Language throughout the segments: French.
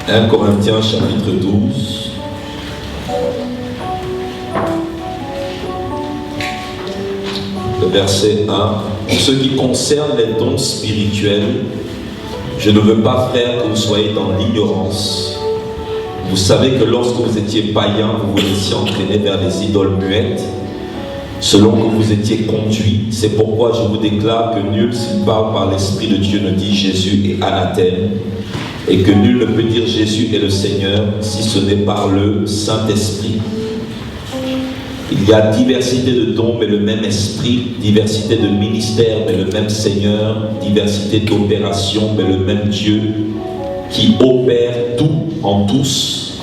1 Corinthiens chapitre 12. Le verset 1. Pour ce qui concerne les dons spirituels, je ne veux pas, frères, que vous soyez dans l'ignorance. Vous savez que lorsque vous étiez païens, vous vous étiez entraînés vers des idoles muettes, selon que vous étiez conduits. C'est pourquoi je vous déclare que nul, s'il parle par l'Esprit de Dieu, ne dit Jésus est anathème, et que nul ne peut dire Jésus est le Seigneur, si ce n'est par le Saint-Esprit. Il y a diversité de dons, mais le même Esprit, diversité de ministères, mais le même Seigneur, diversité d'opérations, mais le même Dieu, qui opère tout en tous.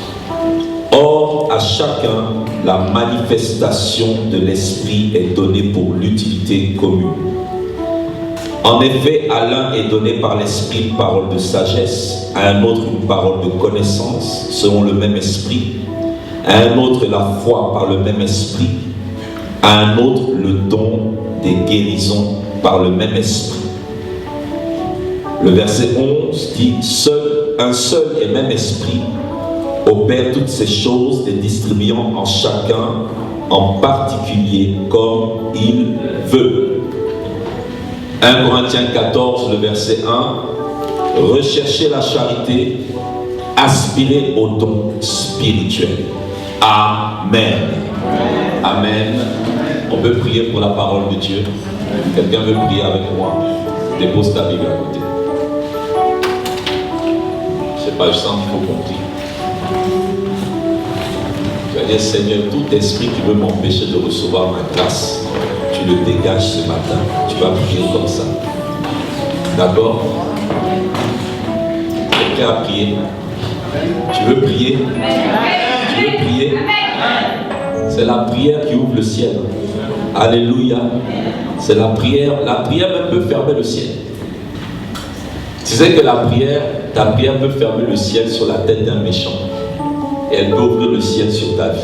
Or, à chacun, la manifestation de l'Esprit est donnée pour l'utilité commune. En effet, à l'un est donné par l'Esprit une parole de sagesse, à un autre une parole de connaissance, selon le même Esprit, à un autre la foi par le même Esprit, à un autre le don des guérisons par le même Esprit. Le verset 11 dit « Un seul et même Esprit opère toutes ces choses, les distribuant en chacun en particulier comme il veut. » 1 Corinthiens 14, le verset 1 « Recherchez la charité, aspirez aux dons spirituels. » Amen. Amen. On peut prier pour la parole de Dieu. Quelqu'un veut prier avec moi? Dépose ta Bible à côté. Je ne sais pas, je sens qu'il faut qu'on prie. Tu vas dire, Seigneur, tout esprit qui veut m'empêcher de recevoir ma grâce, tu le dégages ce matin. Tu vas prier comme ça. D'accord? Quelqu'un a prié? Tu veux prier? Tu veux prier? C'est la prière qui ouvre le ciel. Alléluia. C'est la prière. La prière même peut fermer le ciel. Tu sais que ta prière peut fermer le ciel sur la tête d'un méchant. Et elle peut ouvrir le ciel sur ta vie.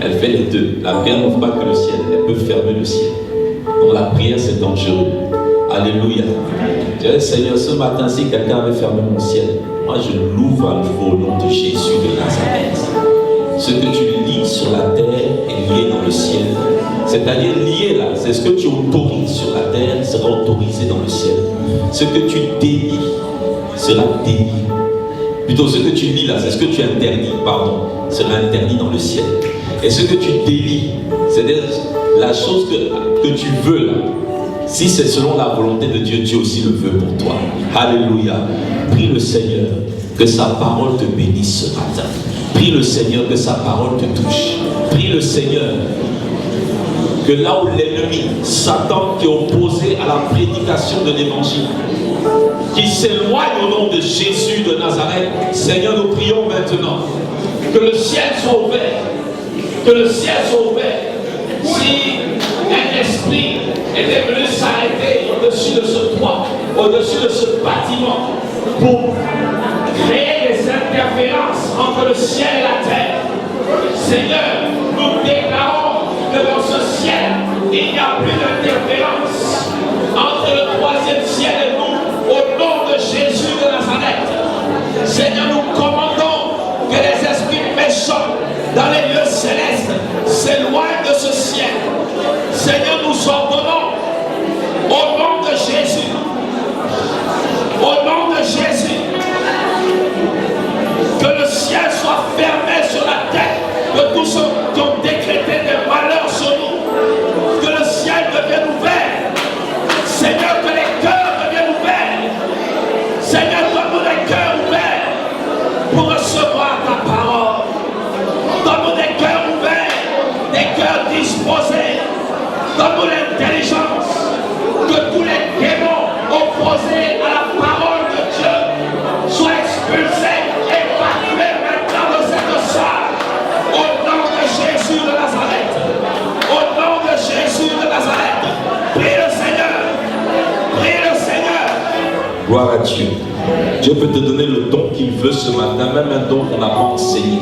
Elle fait les deux. La prière n'ouvre pas que le ciel, elle peut fermer le ciel. Donc la prière, c'est dangereux. Alléluia. Je dis, Seigneur, ce matin, si quelqu'un avait fermé mon ciel, moi je l'ouvre à nouveau au nom de Jésus de Nazareth. Ce que tu lis sur la terre est lié dans le ciel. C'est-à-dire lié là, c'est ce que tu autorises sur la terre sera autorisé dans le ciel. Ce que tu délies sera délié. Plutôt ce que tu lis là, c'est ce que tu interdis, sera interdit dans le ciel. Et ce que tu délies, c'est-à-dire la chose que tu veux là, si c'est selon la volonté de Dieu, Dieu aussi le veut pour toi. Alléluia. Prie le Seigneur que sa parole te bénisse ce matin. Prie le Seigneur que sa parole te touche. Prie le Seigneur que là où l'ennemi, Satan, qui est opposé à la prédication de l'évangile, qui s'éloigne au nom de Jésus de Nazareth, Seigneur, nous prions maintenant que le ciel soit ouvert. Que le ciel soit ouvert. Si un esprit était venu s'arrêter au-dessus de ce toit, au-dessus de ce bâtiment, pour créer des interférences entre le ciel et la terre, Seigneur, nous déclarons que dans ce ciel, il n'y a plus d'interférence entre le troisième ciel et nous, au nom de Jésus de Nazareth. Seigneur, nous commandons que les esprits méchants dans les lieux célestes s'éloignent de ce ciel. Seigneur, nous ordonnons au nom de Jésus, au nom de Jésus, que le ciel soit fermé sur la tête de tous ceux qui ont décrété des malheurs sur nous. Que le ciel devienne ouvert. Seigneur, que les cœurs deviennent ouverts. Seigneur, donne-nous des cœurs ouverts pour recevoir ta parole. Donne-nous des cœurs ouverts, des cœurs disposés. Donne-nous l'intelligence. Que tous les démons opposés à la parole de Dieu soient expulsés et évacués maintenant de cette salle. Au nom de Jésus de Nazareth. Au nom de Jésus de Nazareth. Prie le Seigneur. Prie le Seigneur. Gloire à Dieu. Dieu peut te donner le don qu'il veut ce matin, même un don qu'on n'a pas enseigné.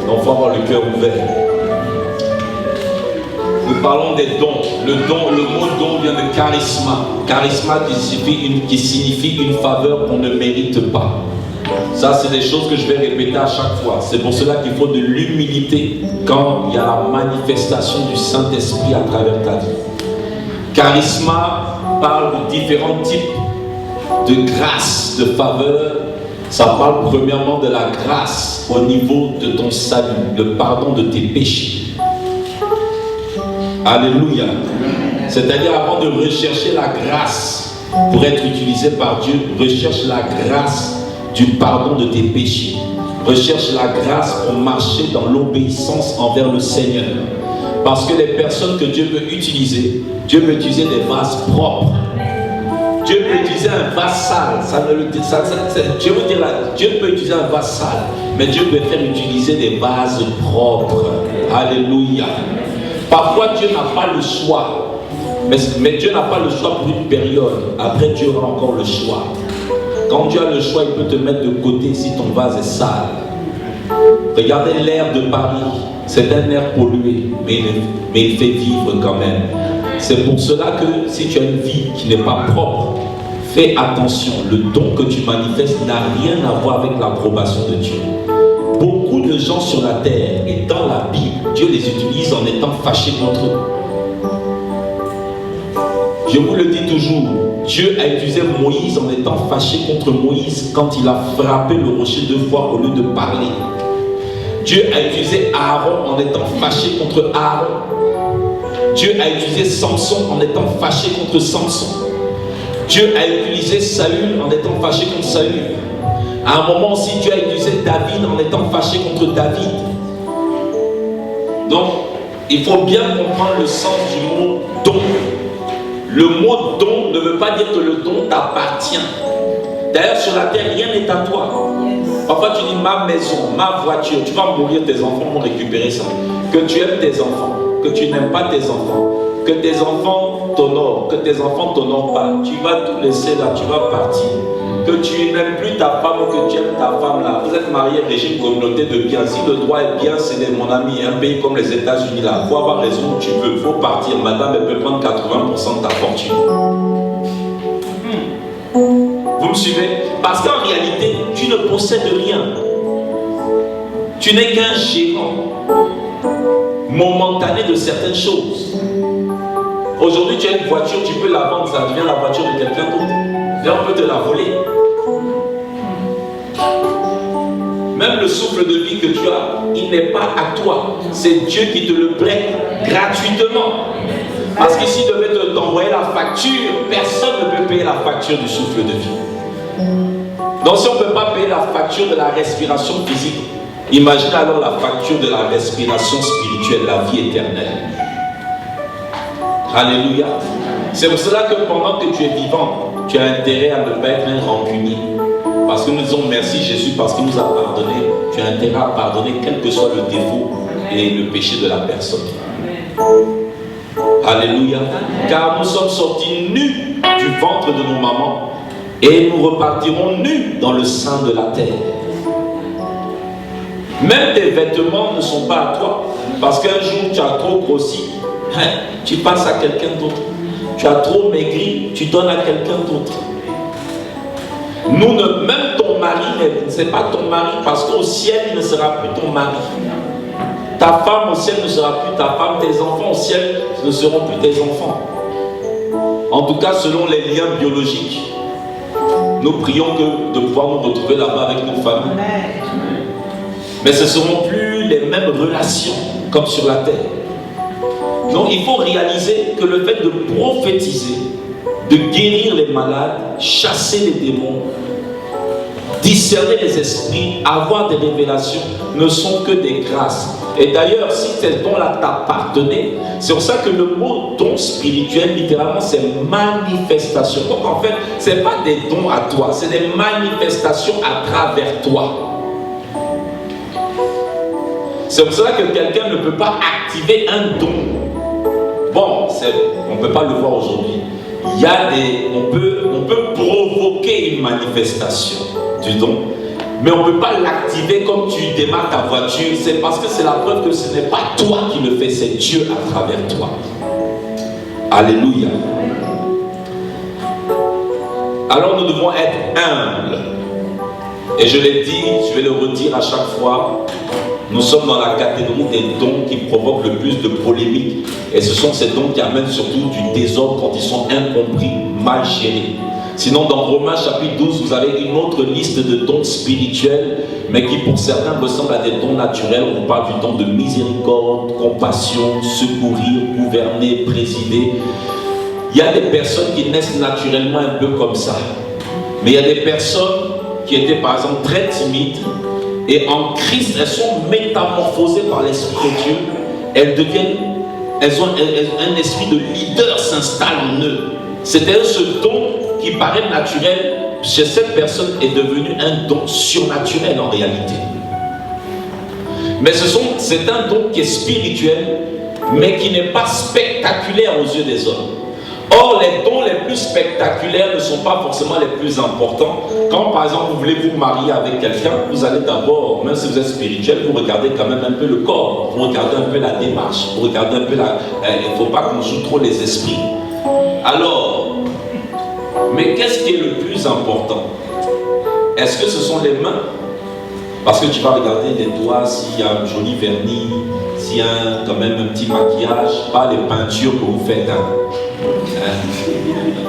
Donc il faut avoir le cœur ouvert. Nous parlons des dons. Le mot don vient de charisma. Charisma qui signifie une faveur qu'on ne mérite pas. Ça, c'est des choses que je vais répéter à chaque fois. C'est pour cela qu'il faut de l'humilité quand il y a la manifestation du Saint-Esprit à travers ta vie. Charisma parle de différents types de grâce, de faveur. Ça parle premièrement de la grâce au niveau de ton salut, le pardon de tes péchés. Alléluia. C'est-à-dire, avant de rechercher la grâce pour être utilisé par Dieu, recherche la grâce du pardon de tes péchés. Recherche la grâce pour marcher dans l'obéissance envers le Seigneur. Parce que les personnes que Dieu veut utiliser, Dieu veut utiliser des vases propres. Dieu peut utiliser un vase sale. Dieu peut utiliser un vase sale, mais Dieu peut faire utiliser des vases propres. Alléluia. Parfois, Dieu n'a pas le choix. Mais Dieu n'a pas le choix pour une période. Après, Dieu aura encore le choix. Quand Dieu a le choix, il peut te mettre de côté si ton vase est sale. Regardez l'air de Paris. C'est un air pollué, mais il fait vivre quand même. C'est pour cela que si tu as une vie qui n'est pas propre, fais attention. Le don que tu manifestes n'a rien à voir avec l'approbation de Dieu. Beaucoup de gens sur la terre et dans la Bible, Dieu les utilise en étant fâché contre eux. Je vous le dis toujours, Dieu a utilisé Moïse en étant fâché contre Moïse quand il a frappé le rocher 2 fois au lieu de parler. Dieu a utilisé Aaron en étant fâché contre Aaron. Dieu a utilisé Samson en étant fâché contre Samson. Dieu a utilisé Saül en étant fâché contre Saül. À un moment aussi, Dieu a utilisé David en étant fâché contre David. Donc, il faut bien comprendre le sens du mot don. Le mot don ne veut pas dire que le don t'appartient. D'ailleurs, sur la terre, rien n'est à toi. Parfois, tu dis ma maison, ma voiture, tu vas mourir, tes enfants vont récupérer ça. Que tu aimes tes enfants, que tu n'aimes pas tes enfants, que tes enfants t'honorent, que tes enfants ne t'honorent pas, tu vas tout laisser là, tu vas partir. Que tu n'aimes plus ta femme ou que tu aimes ta femme là. Vous êtes mariés, régime communauté de biens. Si le droit est bien, c'est mon ami, un pays comme les États-Unis là. Il faut avoir raison où tu veux, il faut partir. Madame, elle peut prendre 80% de ta fortune. Vous me suivez? Parce qu'en réalité, tu ne possèdes rien. Tu n'es qu'un gérant momentané de certaines choses. Aujourd'hui, tu as une voiture, tu peux la vendre, ça devient la voiture de quelqu'un d'autre. Là, on peut te la voler. Même le souffle de vie que tu as, il n'est pas à toi. C'est Dieu qui te le prête gratuitement. Parce que s'il devait t'envoyer la facture, personne ne peut payer la facture du souffle de vie. Donc si on ne peut pas payer la facture de la respiration physique, imagine alors la facture de la respiration spirituelle, la vie éternelle. Alléluia. C'est pour cela que pendant que tu es vivant, tu as intérêt à ne pas être un rancunier. Parce que nous disons merci Jésus parce qu'il nous a pardonné. Tu as intérêt à pardonner quel que soit le défaut et le péché de la personne. Alléluia. Car nous sommes sortis nus du ventre de nos mamans et nous repartirons nus dans le sein de la terre. Même tes vêtements ne sont pas à toi. Parce qu'un jour tu as trop grossi, tu passes à quelqu'un d'autre. Tu as trop maigri, tu donnes à quelqu'un d'autre. Même ton mari, ce n'est pas ton mari, parce qu'au ciel, il ne sera plus ton mari. Ta femme au ciel ne sera plus ta femme, tes enfants au ciel ne seront plus tes enfants. En tout cas, selon les liens biologiques. Nous prions de pouvoir nous retrouver là-bas avec nos familles. Mais ce ne seront plus les mêmes relations comme sur la terre. Donc il faut réaliser que le fait de prophétiser, de guérir les malades, chasser les démons, discerner les esprits, avoir des révélations, ne sont que des grâces. Et d'ailleurs, si ces dons-là t'appartenaient, c'est pour ça que le mot don spirituel, littéralement, c'est manifestation. Donc en fait, ce n'est pas des dons à toi, c'est des manifestations à travers toi. C'est pour cela que quelqu'un ne peut pas activer un don. Bon, on ne peut pas le voir aujourd'hui. On peut provoquer une manifestation du don, mais on ne peut pas l'activer comme tu démarres ta voiture. C'est parce que c'est la preuve que ce n'est pas toi qui le fais, c'est Dieu à travers toi. Alléluia. Alors nous devons être humbles. Et je l'ai dit, je vais le redire à chaque fois, nous sommes dans la catégorie des dons qui provoquent le plus de polémiques. Et ce sont ces dons qui amènent surtout du désordre quand ils sont incompris, mal gérés. Sinon, dans Romains chapitre 12, vous avez une autre liste de dons spirituels, mais qui pour certains ressemblent à des dons naturels. On parle du don de miséricorde, compassion, secourir, gouverner, présider. Il y a des personnes qui naissent naturellement un peu comme ça. Mais il y a des personnes qui étaient par exemple très timides, et en Christ, elles sont métamorphosées par l'Esprit de Dieu. Elles ont un esprit de leader s'installe en eux. C'est-à-dire ce don qui paraît naturel chez cette personne est devenu un don surnaturel en réalité. Mais c'est un don qui est spirituel, mais qui n'est pas spectaculaire aux yeux des hommes. Or, les dons les plus spectaculaires ne sont pas forcément les plus importants. Quand par exemple vous voulez vous marier avec quelqu'un, vous allez d'abord, même si vous êtes spirituel, vous regardez quand même un peu le corps, vous regardez un peu la démarche, vous regardez un peu il ne faut pas qu'on joue trop les esprits. Alors, mais qu'est-ce qui est le plus important? Est-ce que ce sont les mains? Parce que tu vas regarder les doigts, s'il y a un joli vernis, s'il y a quand même un petit maquillage, pas les peintures que vous faites.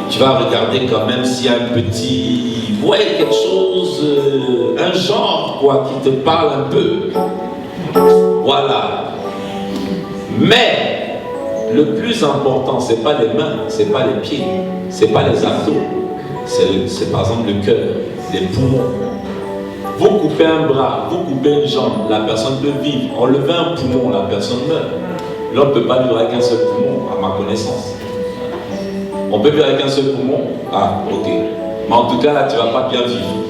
Tu vas regarder quand même s'il y a un petit... Ouais, quelque chose, un genre quoi, qui te parle un peu. Voilà. Mais le plus important, c'est pas les mains, c'est pas les pieds, c'est pas les abdos, c'est par exemple le cœur, les poumons. Vous coupez un bras, vous coupez une jambe, la personne peut vivre. Enlevez un poumon, la personne meurt. L'homme ne peut pas vivre avec un seul poumon, à ma connaissance. On peut vivre avec un seul poumon? Ah, ok. Mais en tout cas, là, tu ne vas pas bien vivre.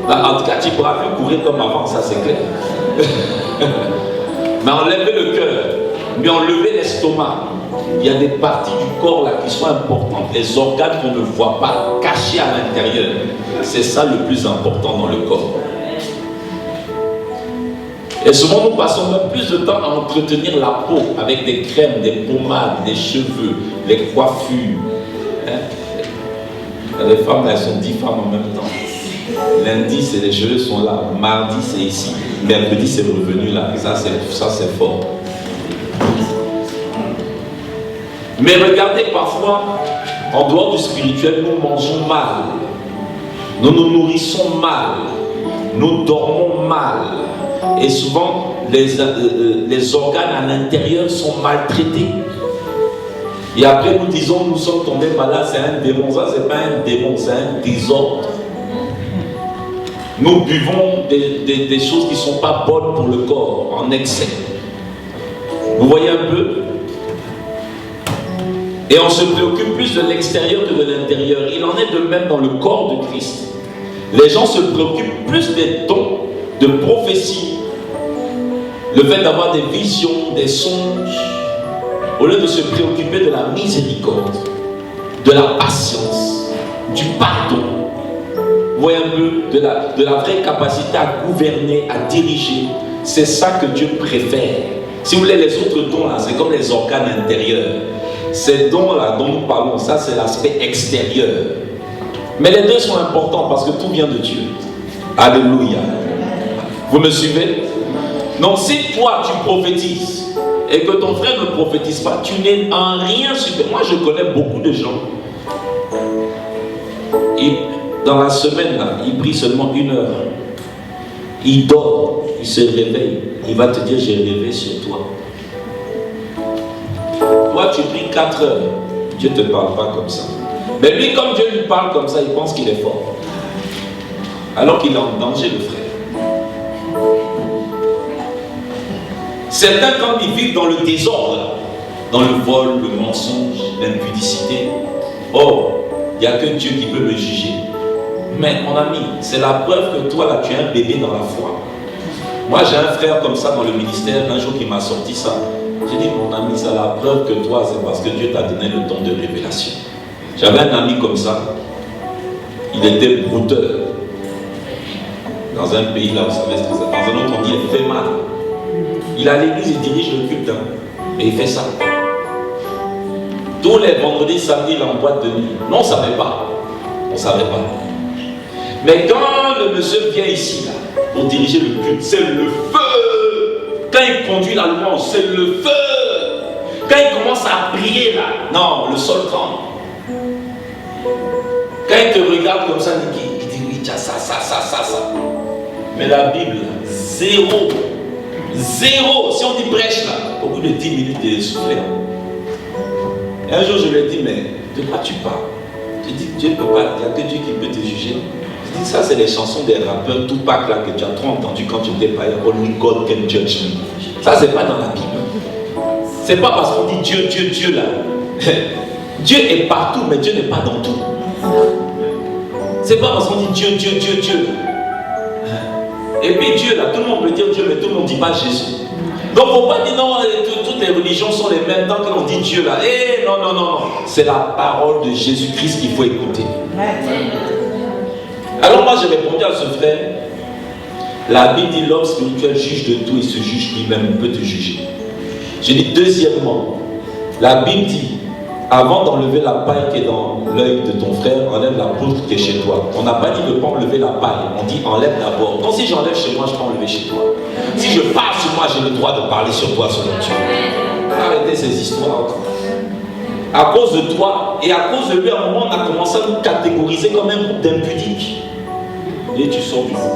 Là, en tout cas, tu ne pourras plus courir comme avant, ça c'est clair. Mais enlevez le cœur, mais enlevez l'estomac. Il y a des parties du corps là qui sont importantes, les organes qu'on ne voit pas, cachés à l'intérieur. C'est ça le plus important dans le corps. Et souvent nous passons même plus de temps à entretenir la peau avec des crèmes, des pommades, des cheveux, les coiffures. Les femmes, elles sont 10 femmes en même temps. Lundi, c'est les cheveux sont là. Mardi, c'est ici. Mercredi, c'est revenu là. Ça, c'est fort. Mais regardez, parfois, en dehors du spirituel, nous mangeons mal. Nous nous nourrissons mal. Nous dormons mal. Et souvent, les organes à l'intérieur sont maltraités. Et après, nous disons, nous sommes tombés malades, c'est un démon. Ça, c'est pas un démon, c'est un désordre. Nous buvons des choses qui ne sont pas bonnes pour le corps, en excès. Vous voyez un peu? Et on se préoccupe plus de l'extérieur que de l'intérieur. Il en est de même dans le corps de Christ. Les gens se préoccupent plus des dons de prophétie, le fait d'avoir des visions, des songes, au lieu de se préoccuper de la miséricorde, de la patience, du pardon. Vous voyez un peu, de la vraie capacité à gouverner, à diriger. C'est ça que Dieu préfère. Si vous voulez, les autres dons là, c'est comme les organes intérieurs. Ces dons-là dont nous parlons, ça c'est l'aspect extérieur. Mais les deux sont importants parce que tout vient de Dieu. Alléluia. Vous me suivez? Donc si toi tu prophétises et que ton frère ne prophétise pas, tu n'es en rien super. Moi je connais beaucoup de gens. Dans la semaine, là, il prie seulement 1 heure. Il dort, il se réveille. Il va te dire, j'ai rêvé sur toi. Toi, tu pries 4 heures. Dieu ne te parle pas comme ça. Mais lui, comme Dieu lui parle comme ça, il pense qu'il est fort. Alors qu'il est en danger, le frère. Certains, quand ils vivent dans le désordre, dans le vol, le mensonge, l'impudicité, oh, il n'y a que Dieu qui peut le juger. Mais mon ami, c'est la preuve que toi, là, tu es un bébé dans la foi. Moi, j'ai un frère comme ça dans le ministère, un jour qui m'a sorti ça. J'ai dit, mon ami, c'est la preuve que toi, c'est parce que Dieu t'a donné le don de révélation. J'avais un ami comme ça. Il était brouteur. Dans un pays, là, vous savez ce que c'est. Dans un autre, on dit, il fait mal. Il est à l'église, il dirige le culte. Mais il fait ça. Tous les vendredis, samedis, il est en boîte de nuit. Non, on ne savait pas. On ne savait pas. Mais quand le monsieur vient ici, là, pour diriger le culte, c'est le feu. Quand il conduit la louange, c'est le feu. Quand il commence à prier, là, non, le sol tremble. Quand il te regarde comme ça, il dit oui, tu as ça. Mais la Bible, zéro. Zéro. Si on dit prêche, là, au bout de 10 minutes, il est soufflé. Un jour, je lui ai dit, mais de quoi tu parles? Tu dis, Dieu ne peut pas, il n'y a que Dieu qui peut te juger. Je dis, ça, c'est les chansons des rappeurs Tupac là que tu as trop entendu quand tu étais païen. Only God can judge me. Ça, c'est pas dans la Bible. C'est pas parce qu'on dit Dieu, Dieu, Dieu là. Dieu est partout, mais Dieu n'est pas dans tout. C'est pas parce qu'on dit Dieu, Dieu, Dieu, Dieu. Et puis Dieu là, tout le monde peut dire Dieu, mais tout le monde ne dit pas Jésus. Donc il ne faut pas dire non, toutes les religions sont les mêmes. Tant qu'on dit Dieu là, non. C'est la parole de Jésus-Christ qu'il faut écouter. Alors moi j'ai répondu à ce frère, la Bible dit l'homme spirituel juge de tout et se juge lui-même, peut te juger. J'ai dit deuxièmement, la Bible dit, avant d'enlever la paille qui est dans l'œil de ton frère, enlève la poutre qui est chez toi. On n'a pas dit de ne pas enlever la paille, on dit enlève d'abord. Donc si j'enlève chez moi, je peux enlever chez toi. Si je parle sur moi, j'ai le droit de parler sur toi selon Dieu. Arrêtez ces histoires. À cause de toi et à cause de lui, à un moment, on a commencé à nous catégoriser comme un groupe d'impudiques. Et tu sors du groupe.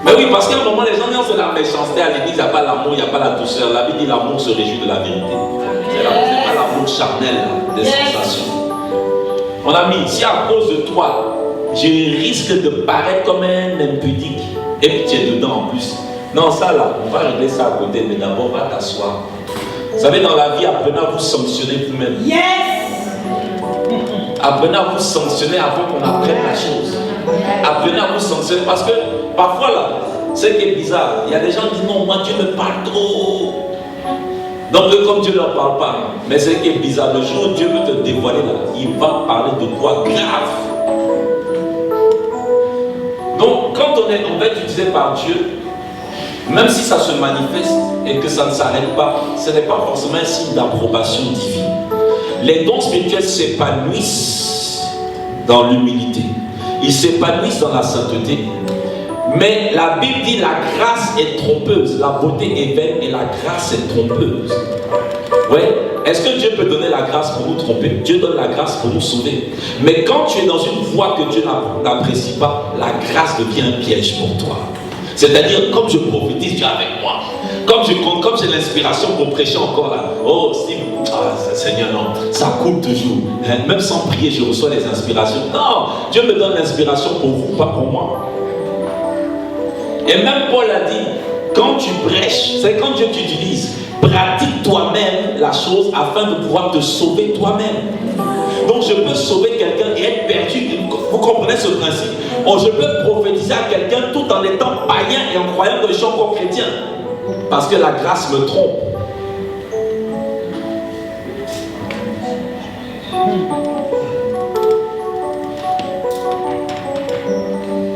Mais oui, parce qu'à un moment, les gens disent c'est la méchanceté à l'église, il n'y a pas l'amour, il n'y a pas la douceur. La Bible dit l'amour se réjouit de la vérité. C'est pas l'amour charnel, des sensations. Mon ami, si à cause de toi, je risque de paraître comme un impudique, et puis tu es dedans en plus. Non, ça là, on va régler ça à côté, mais d'abord, va t'asseoir. Vous savez, dans la vie, apprenez à vous sanctionner vous-même. Yes! Apprenez à vous sanctionner avant qu'on apprenne la chose. Apprenez à vous sanctionner parce que parfois là, ce qui est bizarre, il y a des gens qui disent non, moi Dieu me parle trop. Donc comme Dieu ne leur parle pas, mais ce qui est bizarre, le jour où Dieu veut te dévoiler là, il va parler de toi grave. Donc quand on va être utilisé par Dieu, même si ça se manifeste et que ça ne s'arrête pas, ce n'est pas forcément un signe d'approbation divine. Les dons spirituels s'épanouissent dans l'humilité. Ils s'épanouissent dans la sainteté. Mais la Bible dit la grâce est trompeuse. La beauté est vaine et la grâce est trompeuse. Ouais. Est-ce que Dieu peut donner la grâce pour nous tromper? Dieu donne la grâce pour nous sauver. Mais quand tu es dans une voie que Dieu n'apprécie pas, la grâce devient un piège pour toi. C'est-à-dire, comme je prophétise, Dieu est avec moi. Comme j'ai l'inspiration pour prêcher encore là. Oh, Steve, Seigneur, non, ça coule toujours. Même sans prier, je reçois les inspirations. Non, Dieu me donne l'inspiration pour vous, pas pour moi. Et même Paul a dit, quand tu prêches, c'est quand Dieu t'utilise, pratique toi-même la chose afin de pouvoir te sauver toi-même. Donc je peux sauver quelqu'un et être perdu. Vous comprenez ce principe? Je peux prophétiser à quelqu'un tout en étant païen et en croyant que je suis encore chrétien. Parce que la grâce me trompe.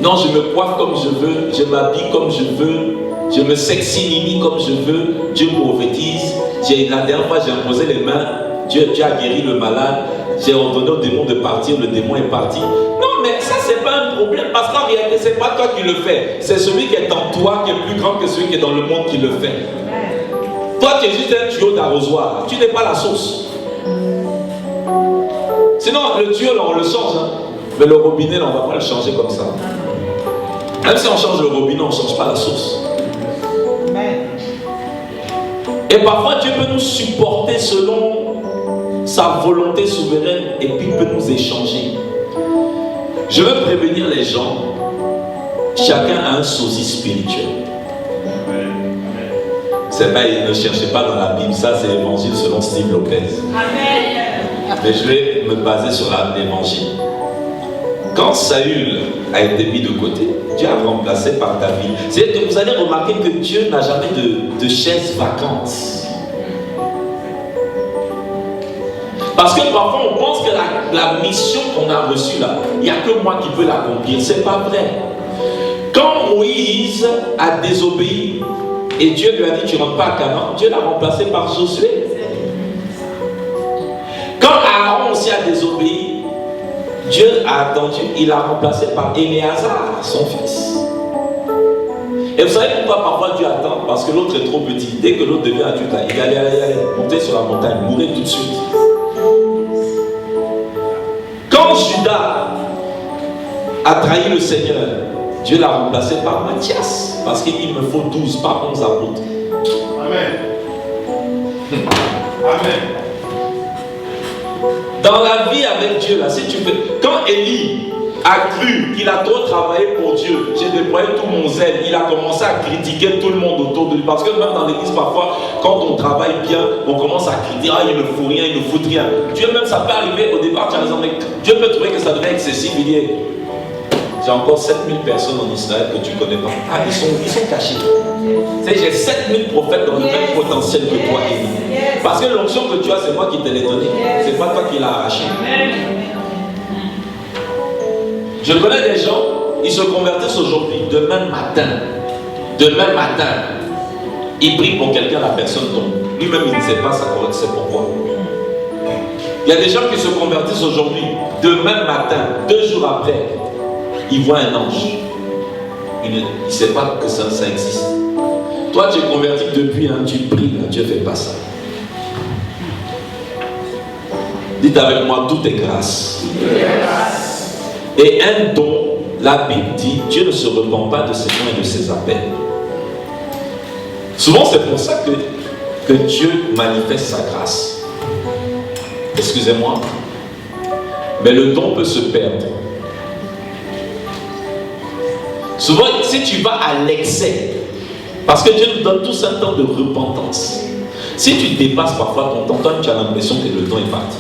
Non, je me coiffe comme je veux, je m'habille comme je veux, je me sexy comme je veux, Dieu prophétise. La dernière fois, j'ai imposé les mains, Dieu a guéri le malade, j'ai ordonné au démon de partir, le démon est parti. Non, mais ça, c'est pas un problème, parce qu'en réalité, c'est pas toi qui le fais, c'est celui qui est en toi qui est plus grand que celui qui est dans le monde qui le fait. Toi, tu es juste un tuyau d'arrosoir, tu n'es pas la source. Sinon, le tuyau, là, on le change, hein. Mais le robinet, là, on ne va pas le changer comme ça. Même si on change le robinet, on ne change pas la source. Et parfois, Dieu peut nous supporter selon sa volonté souveraine et puis peut nous échanger. Je veux prévenir les gens, chacun a un sosie spirituel. C'est pas, ne cherchez pas dans la Bible, ça c'est l'évangile selon Steve Lopez. Amen. Mais je vais me baser sur l'évangile. Quand Saül a été mis de côté, Dieu a remplacé par David. C'est que vous allez remarquer que Dieu n'a jamais de chaise vacante. Parce que parfois on pense que la mission qu'on a reçue là, il n'y a que moi qui peux l'accomplir. C'est pas vrai. Quand Moïse a désobéi et Dieu lui a dit tu ne rentres pas à Canaan, Dieu l'a remplacé par Josué. Quand Aaron aussi a désobéi, Dieu a attendu, il l'a remplacé par Éléazar, son fils. Et vous savez pourquoi parfois Dieu attend? Parce que l'autre est trop petit. Dès que l'autre devient adulte, il allait monter sur la montagne, mourir tout de suite. Quand Judas a trahi le Seigneur, Dieu l'a remplacé par Matthias. Parce qu'il me faut 12, pas 11 apôtres. Amen. Amen. Dans la vie avec Dieu, là, si tu fais. Quand Élie a cru qu'il a trop travaillé pour Dieu, j'ai déployé tout mon zèle, il a commencé à critiquer tout le monde autour de lui. Parce que même dans l'église, parfois, quand on travaille bien, on commence à critiquer, ah, il ne faut rien, il ne faut rien. Dieu même, ça peut arriver au départ, tu as raison, mais Dieu peut trouver que ça devient excessif. Il dit, j'ai encore 7000 personnes en Israël que tu ne connais pas. Ah, ils sont cachés. Tu sais, j'ai 7000 prophètes dans le même potentiel que toi, Élie. Parce que l'onction que tu as, c'est moi qui te l'ai donnée. C'est pas toi qui l'as arraché. Je connais des gens, ils se convertissent aujourd'hui, demain matin, ils prient pour quelqu'un, la personne tombe. Lui-même, il ne sait pas ça, c'est pourquoi. Il y a des gens qui se convertissent aujourd'hui, demain matin, 2 jours après, ils voient un ange. Il ne sait pas que ça existe. Toi, tu es converti depuis, hein, tu pries, là, Dieu ne fait pas ça. Dites avec moi, tout est grâce. Et un don, la Bible dit, Dieu ne se repent pas de ses dons et de ses appels. Souvent, c'est pour ça que Dieu manifeste sa grâce. Excusez-moi, mais le don peut se perdre. Souvent, si tu vas à l'excès, parce que Dieu nous donne tous un temps de repentance. Si tu dépasses parfois ton temps, toi, tu as l'impression que le don est parti.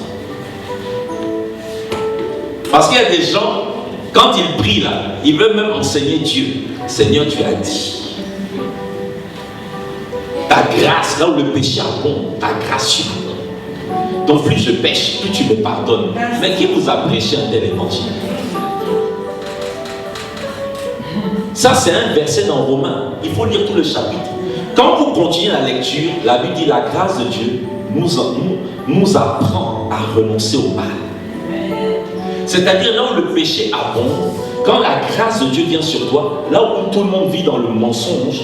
Parce qu'il y a des gens, quand ils prient là, ils veulent même enseigner Dieu. Seigneur, tu as dit. Ta grâce, là où le péché abonde, ta grâce surabonde. Donc plus je pêche, plus tu me pardonnes. Mais qui vous a prêché un tel évangile? Ça, c'est un verset dans Romains. Il faut lire tout le chapitre. Quand vous continuez la lecture, la Bible dit la grâce de Dieu nous apprend à renoncer au mal. C'est-à-dire là où le péché abonde, quand la grâce de Dieu vient sur toi, là où tout le monde vit dans le mensonge,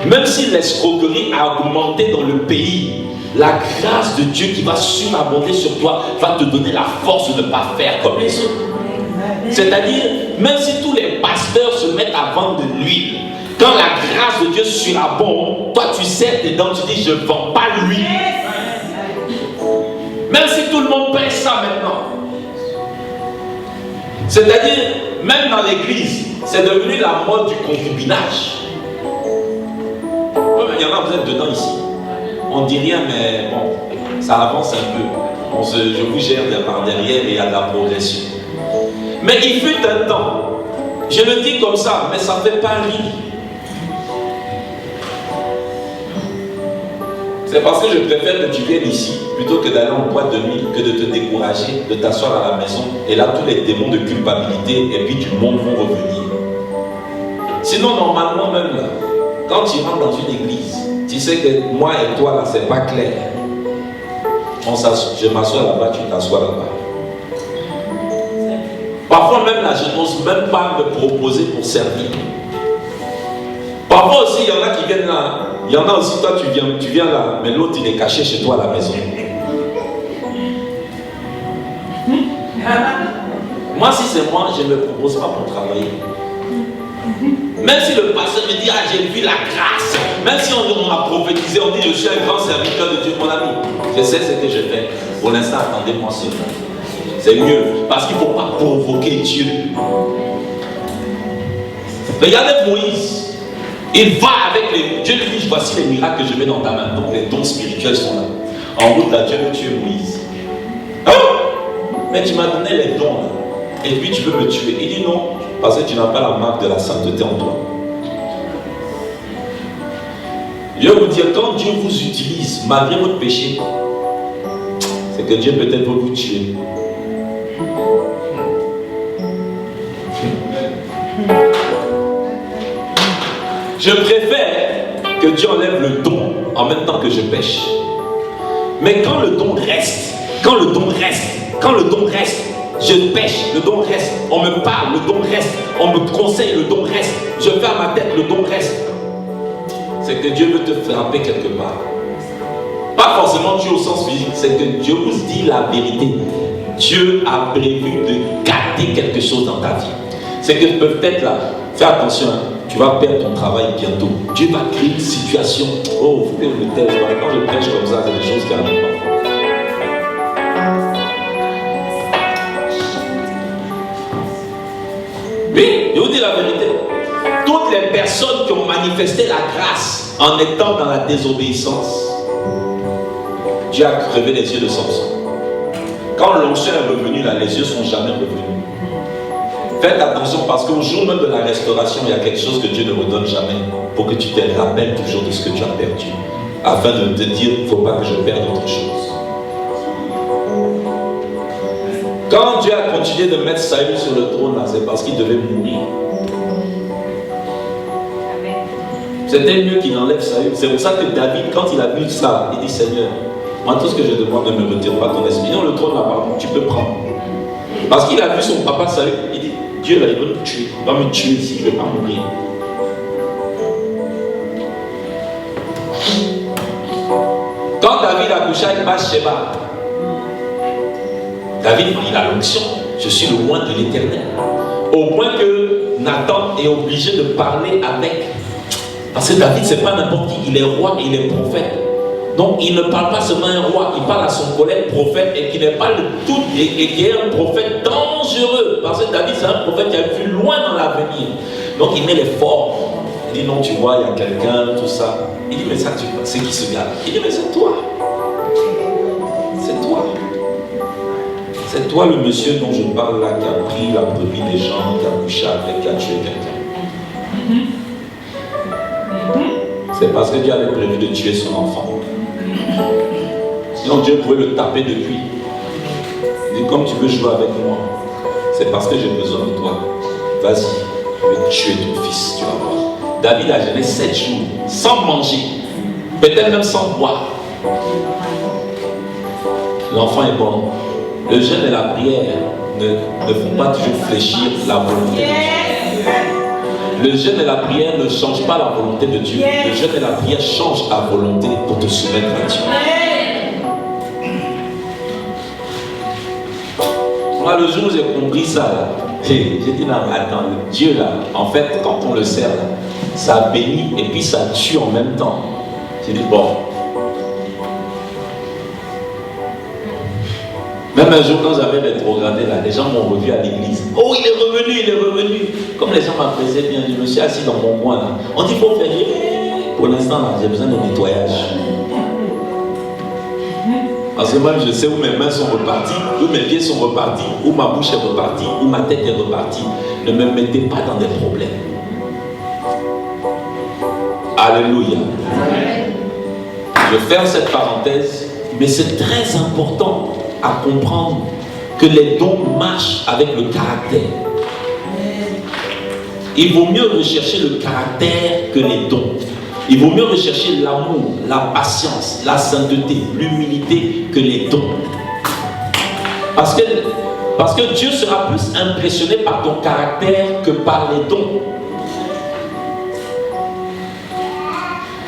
même si l'escroquerie a augmenté dans le pays, la grâce de Dieu qui va surabonder sur toi va te donner la force de ne pas faire comme les autres. C'est-à-dire, même si tous les pasteurs se mettent à vendre de l'huile, quand la grâce de Dieu surabonde, toi tu serres tes dents, tu dis je ne vends pas l'huile. Même si tout le monde paie ça maintenant. C'est-à-dire, même dans l'église, c'est devenu la mode du concubinage. Il y en a, vous êtes dedans ici. On ne dit rien, mais bon, ça avance un peu. Je vous gère par derrière et il y a de la progression. Mais il fut un temps, je le dis comme ça, mais ça ne fait pas rire. C'est parce que je préfère que tu viennes ici plutôt que d'aller en boîte de nuit, que de te décourager, de t'asseoir à la maison. Et là, tous les démons de culpabilité et puis du monde vont revenir. Sinon, normalement, même là, quand tu rentres dans une église, tu sais que moi et toi, là, c'est pas clair. Je m'assois là-bas, tu t'assois là-bas. Parfois même là, je n'ose même pas me proposer pour servir. Parfois aussi, il y en a qui viennent là. Il y en a aussi, toi tu viens là, mais l'autre il est caché chez toi à la maison. Moi, si c'est moi, je ne me propose pas pour travailler. Même si le pasteur me dit, ah j'ai vu la grâce, même si on m'a prophétisé, on dit je suis un grand serviteur de Dieu, mon ami. Je sais ce que je fais. Pour l'instant, attendez-moi seulement. C'est mieux, parce qu'il ne faut pas provoquer Dieu. Regardez Moïse. Il va avec les... Dieu lui dit, voici les miracles que je mets dans ta main. Donc les dons spirituels sont là. En route là, Dieu veut tuer Moïse. Oh! Mais tu m'as donné les dons là. Et puis tu veux me tuer. Il dit non, parce que tu n'as pas la marque de la sainteté en toi. Je vais vous dire, quand Dieu vous utilise, malgré votre péché, c'est que Dieu peut-être veut vous tuer. Je préfère que Dieu enlève le don en même temps que je pêche. Mais quand le don reste, Je pêche, le don reste. On me parle, le don reste. On me conseille, le don reste. Je ferme ma tête, le don reste. C'est que Dieu veut te frapper quelque part. Pas forcément Dieu au sens physique, c'est que Dieu vous dit la vérité. Dieu a prévu de gâter quelque chose dans ta vie. C'est que peut-être là, fais attention, tu vas perdre ton travail bientôt. Dieu va créer une situation. Oh, vous pouvez le test. Quand je prêche comme ça, c'est des choses qui arrivent parfois. Oui, je vous dis la vérité. Toutes les personnes qui ont manifesté la grâce en étant dans la désobéissance, Dieu a crevé les yeux de Samson. Quand l'onction est revenu, là, les yeux ne sont jamais revenus. Faites attention parce qu'au jour même de la restauration, il y a quelque chose que Dieu ne redonne jamais pour que tu te rappelles toujours de ce que tu as perdu. Afin de te dire, il ne faut pas que je perde autre chose. Quand Dieu a continué de mettre Saül sur le trône, c'est parce qu'il devait mourir. C'était mieux qu'il enlève Saül. C'est pour ça que David, quand il a vu ça, il dit, Seigneur, moi tout ce que je demande, ne me retire pas ton esprit. Non, le trône là-bas, tu peux prendre. Parce qu'il a vu son papa Saül, il dit, Dieu là, il va me tuer. Il va me tuer ici, je ne vais pas mourir. Quand David a couché avec Bathsheba, David, il a l'onction. Je suis le roi de l'Éternel. Au point que Nathan est obligé de parler avec. Parce que David, c'est pas n'importe qui. Il est roi et il est prophète. Donc, il ne parle pas seulement un roi. Il parle à son collègue prophète et qui n'est pas le tout et qui est un prophète dangereux. Parce que David, c'est un prophète qui a vu loin dans l'avenir. Donc, il met les formes. Il dit, non, tu vois, il y a quelqu'un, tout ça. Il dit, mais ça, c'est qui ce gars? Il dit, mais c'est toi. C'est toi. C'est toi le monsieur dont je parle là, qui a pris la brebis des gens, qui a couché avec, qui a tué quelqu'un. C'est parce que Dieu avait prévu de tuer son enfant. Sinon Dieu pouvait le taper depuis. Il dit, comme tu veux jouer avec moi, c'est parce que j'ai besoin de toi. Vas-y, je vais tuer ton fils, tu vas voir. David a gêné 7 jours, sans manger, peut-être même sans boire. L'enfant est mort. Le jeûne et la prière ne font pas toujours fléchir la volonté de Dieu. Le jeûne et la prière ne changent pas la volonté de Dieu. Le jeûne et la prière changent ta volonté pour te soumettre à Dieu. Moi, le jour où j'ai compris ça, j'ai dit, non, mais attends, Dieu là, en fait, quand on le sert, là, ça bénit et puis ça tue en même temps. J'ai dit, bon. Même un jour, quand j'avais rétrogradé là, les gens m'ont revu à l'église. Oh, il est revenu, il est revenu. Comme les gens m'appréciaient bien, je me suis assis dans mon coin là. On dit, il faut faire. Pour l'instant, là, j'ai besoin de nettoyage. Parce que moi, je sais où mes mains sont reparties, où mes pieds sont repartis, où ma bouche est repartie, où ma tête est repartie. Ne me mettez pas dans des problèmes. Alléluia. Je ferme cette parenthèse, mais c'est très important à comprendre que les dons marchent avec le caractère. Il vaut mieux rechercher le caractère que les dons. Il vaut mieux rechercher l'amour, la patience, la sainteté, l'humilité que les dons. Parce que Dieu sera plus impressionné par ton caractère que par les dons.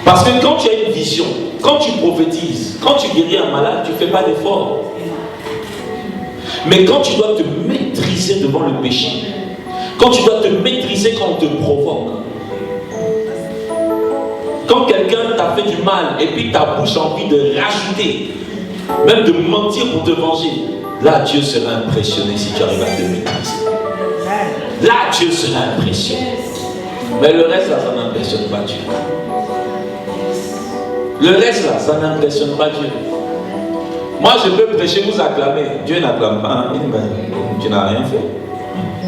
Parce que quand tu as une vision, quand tu prophétises, quand tu guéris un malade, tu ne fais pas d'effort. Mais quand tu dois te maîtriser devant le péché, quand tu dois te maîtriser quand on te provoque, quand quelqu'un t'a fait du mal et puis ta bouche a envie de rajouter, même de mentir pour te venger, là Dieu sera impressionné si tu arrives à te maîtriser. Là Dieu sera impressionné. Mais le reste là, ça n'impressionne pas Dieu. Le reste là, ça n'impressionne pas Dieu. Moi je peux prêcher, vous acclamer. Dieu n'acclame pas. Tu n'as rien fait.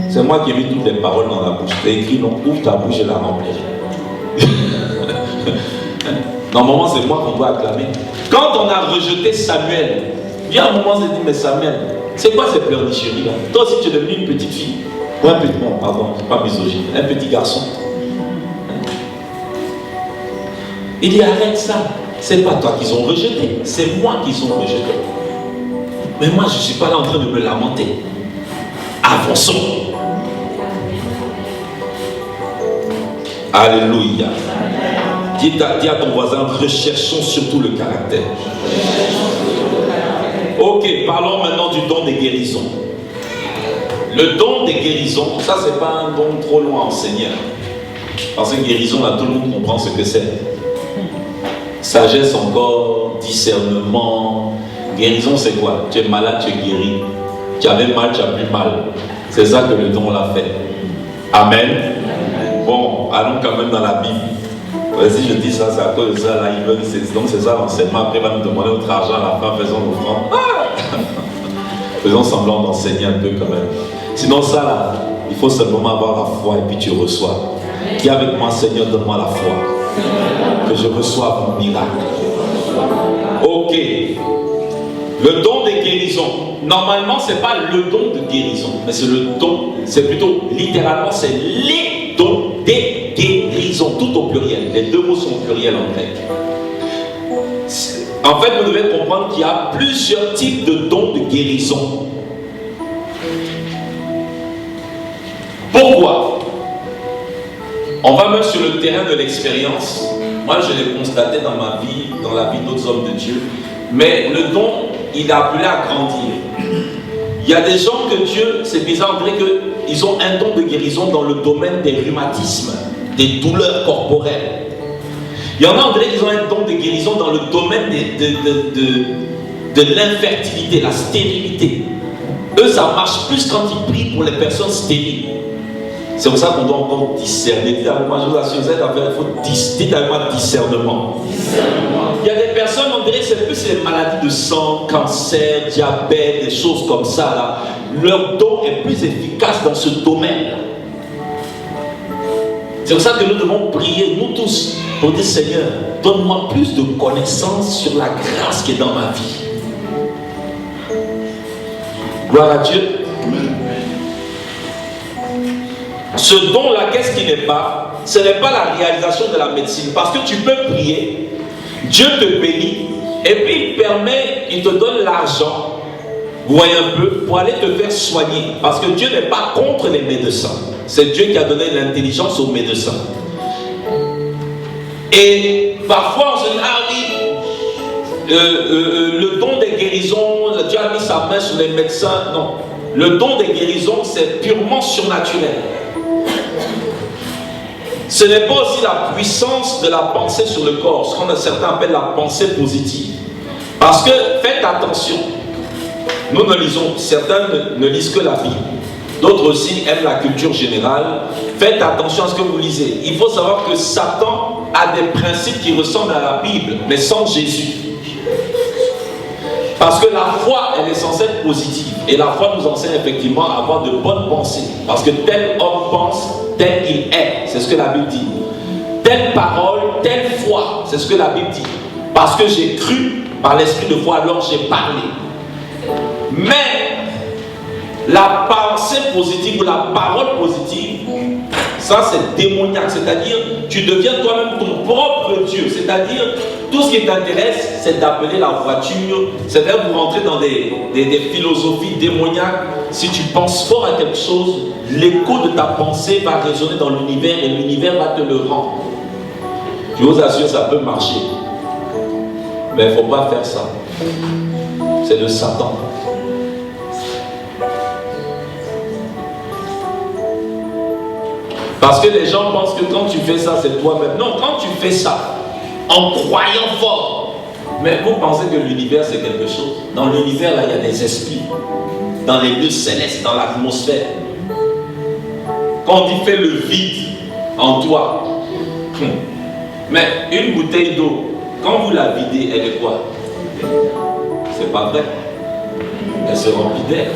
C'est moi qui ai mis toutes les paroles dans la bouche. C'est écrit, donc ouvre ta bouche et la remplirai. Normalement c'est moi qu'on doit acclamer. Quand on a rejeté Samuel, il y a un moment on s'est dit, mais Samuel, c'est quoi ces pleurnicheries là? Toi aussi tu es devenu une petite fille. Ou un petit, bon pardon, c'est pas misogyne, un petit garçon. Il dit, arrête ça. C'est pas toi qu'ils ont rejeté, c'est moi qu'ils ont rejeté. Mais moi je ne suis pas là en train de me lamenter. Avançons. Alléluia. Dis à ton voisin, recherchons surtout le caractère. Ok, parlons maintenant du don des guérisons. Le don des guérisons, ça c'est pas un don trop loin à enseigner. Parce que guérison, là tout le monde comprend ce que c'est. Sagesse encore, discernement. Guérison c'est quoi? Tu es malade, tu es guéri. Tu avais mal, tu as plus mal. C'est ça que le don l'a fait. Amen. Bon, allons quand même dans la Bible. Si je dis ça, c'est à cause de ça. Là, donc c'est ça l'enseignement. Après, il va nous demander notre argent à la fin, faisons l'offrande. Faisons semblant d'enseigner un peu quand même. Sinon ça là, il faut simplement avoir la foi et puis tu reçois. Qui est avec moi, Seigneur, donne-moi la foi. Que je reçoive mon miracle. Ok. Le don des guérisons. Normalement, ce n'est pas le don de guérison, mais c'est le don, c'est plutôt littéralement, c'est les dons des guérisons, tout au pluriel. Les deux mots sont au pluriel en grec. En fait, vous devez comprendre qu'il y a plusieurs types de dons de guérison. Pourquoi? On va même sur le terrain de l'expérience. Moi, je l'ai constaté dans ma vie, dans la vie d'autres hommes de Dieu. Mais le don, il est appelé à grandir. Il y a des gens que Dieu, c'est bizarre, on dirait qu'ils ont un don de guérison dans le domaine des rhumatismes, des douleurs corporelles. Il y en a, on dirait qu'ils ont un don de guérison dans le domaine de l'infertilité, la stérilité. Eux, ça marche plus quand ils prient pour les personnes stériles. C'est pour ça qu'on doit encore discerner. Dites avec moi, je vous assure, cette affaire, il faut dites avec moi discernement. Il y a des personnes, on dirait que c'est plus les maladies de sang, cancer, diabète, des choses comme ça. Là. Leur don est plus efficace dans ce domaine-là. C'est pour ça que nous devons prier, nous tous, pour dire Seigneur, donne-moi plus de connaissances sur la grâce qui est dans ma vie. Gloire à Dieu. Ce don-là, qu'est-ce qui n'est pas? Ce n'est pas la réalisation de la médecine. Parce que tu peux prier, Dieu te bénit, et puis il te donne l'argent, vous voyez un peu, pour aller te faire soigner. Parce que Dieu n'est pas contre les médecins. C'est Dieu qui a donné l'intelligence aux médecins. Et parfois on se dit, ah oui, le don des guérisons, Dieu a mis sa main sur les médecins. Non, le don des guérisons, c'est purement surnaturel. Ce n'est pas aussi la puissance de la pensée sur le corps, ce qu'on certains appellent la pensée positive. Parce que, faites attention, nous ne lisons, certains ne lisent que la Bible, d'autres aussi aiment la culture générale. Faites attention à ce que vous lisez. Il faut savoir que Satan a des principes qui ressemblent à la Bible, mais sans Jésus. Parce que la foi, elle est censée être positive. Et la foi nous enseigne effectivement à avoir de bonnes pensées. Parce que tel homme pense, tel il est. C'est ce que la Bible dit. Telle parole, telle foi. C'est ce que la Bible dit. Parce que j'ai cru par l'esprit de foi, alors j'ai parlé. Mais la pensée positive ou la parole positive, ça c'est démoniaque. C'est-à-dire, tu deviens toi-même ton propre Dieu. C'est-à-dire, tout ce qui t'intéresse, c'est d'appeler la voiture. C'est-à-dire, vous rentrez dans des philosophies démoniaques. Si tu penses fort à quelque chose, l'écho de ta pensée va résonner dans l'univers et l'univers va te le rendre. Je vous assure, ça peut marcher. Mais il ne faut pas faire ça. C'est de Satan. Parce que les gens pensent que quand tu fais ça, c'est toi-même. Non, quand tu fais ça, en croyant fort, mais vous pensez que l'univers c'est quelque chose. Dans l'univers, là, il y a des esprits. Dans les lieux célestes, dans l'atmosphère. Quand on dit fais le vide en toi. Mais une bouteille d'eau, quand vous la videz, elle est quoi? C'est pas vrai. Elle se remplit d'air.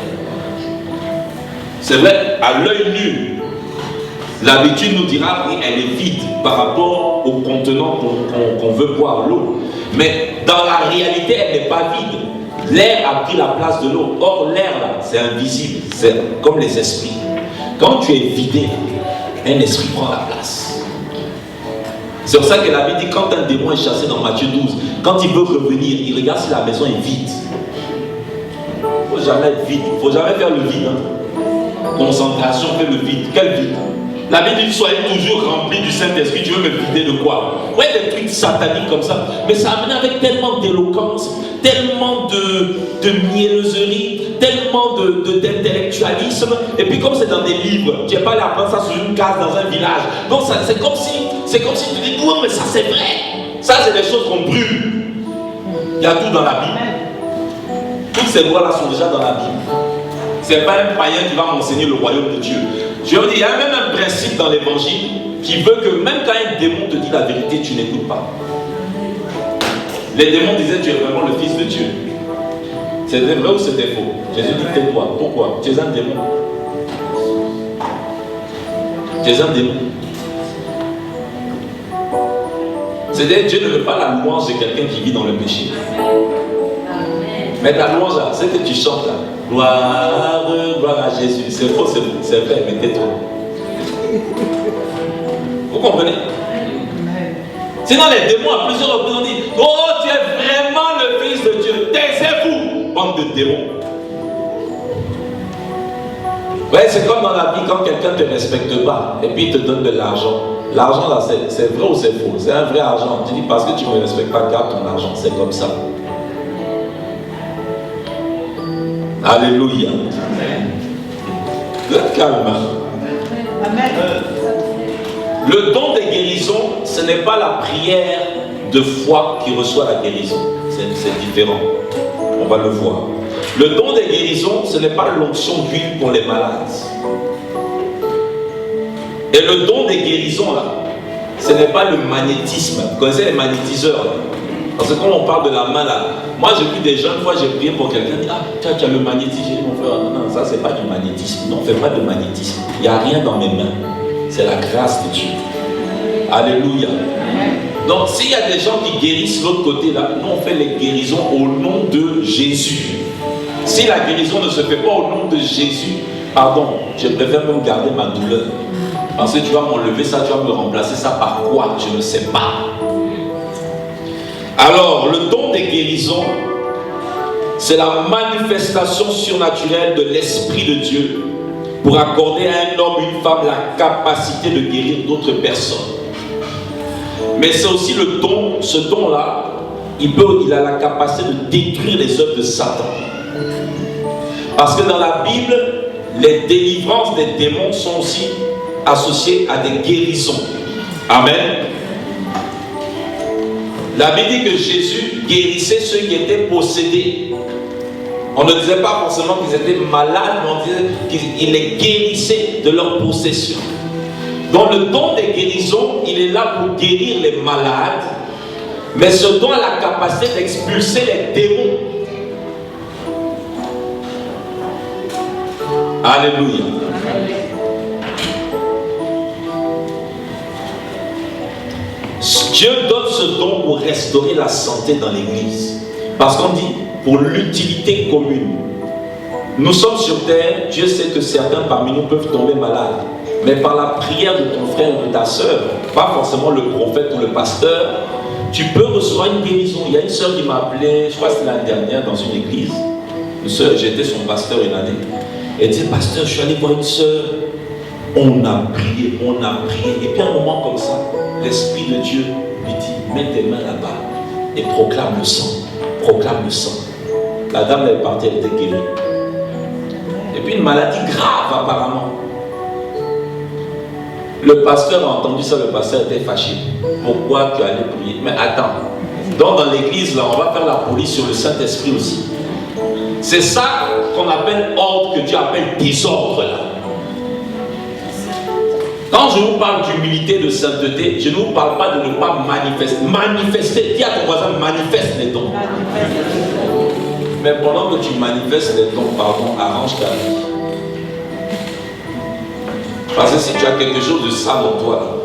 C'est vrai, à l'œil nu. L'habitude nous dira, oui, elle est vide par rapport au contenant qu'on veut boire, l'eau. Mais dans la réalité, elle n'est pas vide. L'air a pris la place de l'eau. Or, l'air, là, c'est invisible. C'est comme les esprits. Quand tu es vidé, un esprit prend la place. C'est pour ça que la Bible dit, quand un démon est chassé dans Matthieu 12, quand il veut revenir, il regarde si la maison est vide. Il ne faut jamais être vide. Il ne faut jamais faire le vide. Hein. Concentration fait le vide. Quel vide? La Bible dit soyez toujours remplis du Saint-Esprit. Tu veux me vider de quoi? Ouais, des trucs sataniques comme ça. Mais ça a amené avec tellement d'éloquence, tellement de mielleserie, tellement d'intellectualisme. Et puis comme c'est dans des livres, tu n'es pas allé apprendre ça sur une case dans un village. Donc c'est comme si tu dis, oh mais ça c'est vrai. Ça c'est des choses qu'on brûle. Il y a tout dans la Bible. Toutes ces lois-là sont déjà dans la Bible. Ce n'est pas un païen qui va m'enseigner le royaume de Dieu. Je veux dire, il y a même un principe dans l'évangile qui veut que même quand un démon te dit la vérité, tu n'écoutes pas. Les démons disaient tu es vraiment le fils de Dieu. C'était vrai ou c'était faux? Jésus dit tais-toi. Pourquoi? Tu es un démon. Tu es un démon. C'est-à-dire Dieu ne veut pas la louange de quelqu'un qui vit dans le péché. Mais ta louange là, c'est que tu chantes là. Gloire, gloire à Jésus. C'est faux, c'est vrai, mais tais-toi. Vous comprenez? Sinon les démons à plusieurs reprises ont dit, oh tu es vraiment le fils de Dieu. Taisez-vous, bande de démons. Ouais, c'est comme dans la vie quand quelqu'un ne te respecte pas et puis il te donne de l'argent. L'argent là, c'est vrai ou c'est faux? C'est un vrai argent. Tu dis parce que tu ne me respectes pas, garde ton argent. C'est comme ça. Alléluia. Vous êtes calme. Amen. Le don des guérisons, ce n'est pas la prière de foi qui reçoit la guérison. C'est différent. On va le voir. Le don des guérisons, ce n'est pas l'onction d'huile pour les malades. Et le don des guérisons, là, ce n'est pas le magnétisme. Vous connaissez les magnétiseurs là? Parce que quand on parle de la main là, moi j'ai vu des gens, une fois j'ai prié pour quelqu'un, ah tu as le magnétisme, j'ai dit mon frère, non, ça c'est pas du magnétisme, non, fais pas de magnétisme, il n'y a rien dans mes mains, c'est la grâce de Dieu. Alléluia. Donc s'il y a des gens qui guérissent l'autre côté là, nous on fait les guérisons au nom de Jésus. Si la guérison ne se fait pas au nom de Jésus, pardon, je préfère même garder ma douleur. Parce que tu vas m'enlever ça, tu vas me remplacer ça par quoi? Je ne sais pas. Alors, le don des guérisons, c'est la manifestation surnaturelle de l'Esprit de Dieu pour accorder à un homme, une femme, la capacité de guérir d'autres personnes. Mais c'est aussi le don, ce don-là, il a la capacité de détruire les œuvres de Satan. Parce que dans la Bible, les délivrances des démons sont aussi associées à des guérisons. Amen. La Bible dit que Jésus guérissait ceux qui étaient possédés. On ne disait pas forcément qu'ils étaient malades, mais on disait qu'il les guérissait de leur possession. Donc le don des guérisons, il est là pour guérir les malades, mais ce don a la capacité d'expulser les démons. Alléluia. Dieu donne ce don pour restaurer la santé dans l'église. Parce qu'on dit pour l'utilité commune. Nous sommes sur terre, Dieu sait que certains parmi nous peuvent tomber malades. Mais par la prière de ton frère ou de ta soeur, pas forcément le prophète ou le pasteur, tu peux recevoir une guérison. Il y a une soeur qui m'a appelé, je crois que c'était l'année dernière dans une église. Une soeur, j'étais son pasteur une année. Elle dit, pasteur, je suis allé voir une soeur. On a prié. Et puis à un moment comme ça, l'Esprit de Dieu lui dit, mets tes mains là-bas et proclame le sang. Proclame le sang. La dame elle est partie, elle était guérie. Et puis une maladie grave apparemment. Le pasteur a entendu ça, le pasteur était fâché. Pourquoi tu allais prier? Mais attends. Donc dans l'église, là, on va faire la police sur le Saint-Esprit aussi. C'est ça qu'on appelle ordre, que Dieu appelle désordre là. Quand je vous parle d'humilité, de sainteté, je ne vous parle pas de ne pas manifester. Manifester, dis à ton voisin, manifeste les dons. Mais pendant que tu manifestes les dons, pardon, arrange ta vie. Parce que si tu as quelque chose de ça dans toi,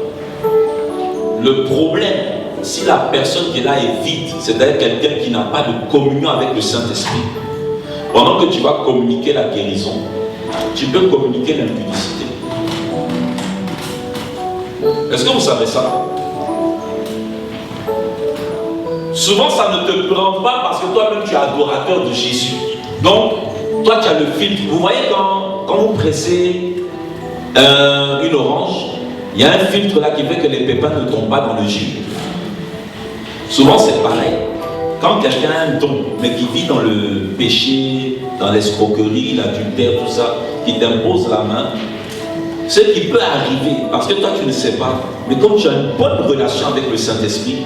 le problème, si la personne qui est là est vide, c'est-à-dire quelqu'un qui n'a pas de communion avec le Saint-Esprit, pendant que tu vas communiquer la guérison, tu peux communiquer l'impudicité. Est-ce que vous savez ça? Souvent ça ne te prend pas parce que toi-même tu es adorateur de Jésus. Donc Toi, tu as le filtre. Vous voyez quand vous pressez une orange, il y a un filtre là qui fait que les pépins ne tombent pas dans le jus. Souvent, c'est pareil. Quand quelqu'un a un don, mais qui vit dans le péché, dans l'escroquerie, l'adultère, tout ça, qui t'impose la main, ce qui peut arriver, parce que toi tu ne sais pas, mais comme tu as une bonne relation avec le Saint-Esprit,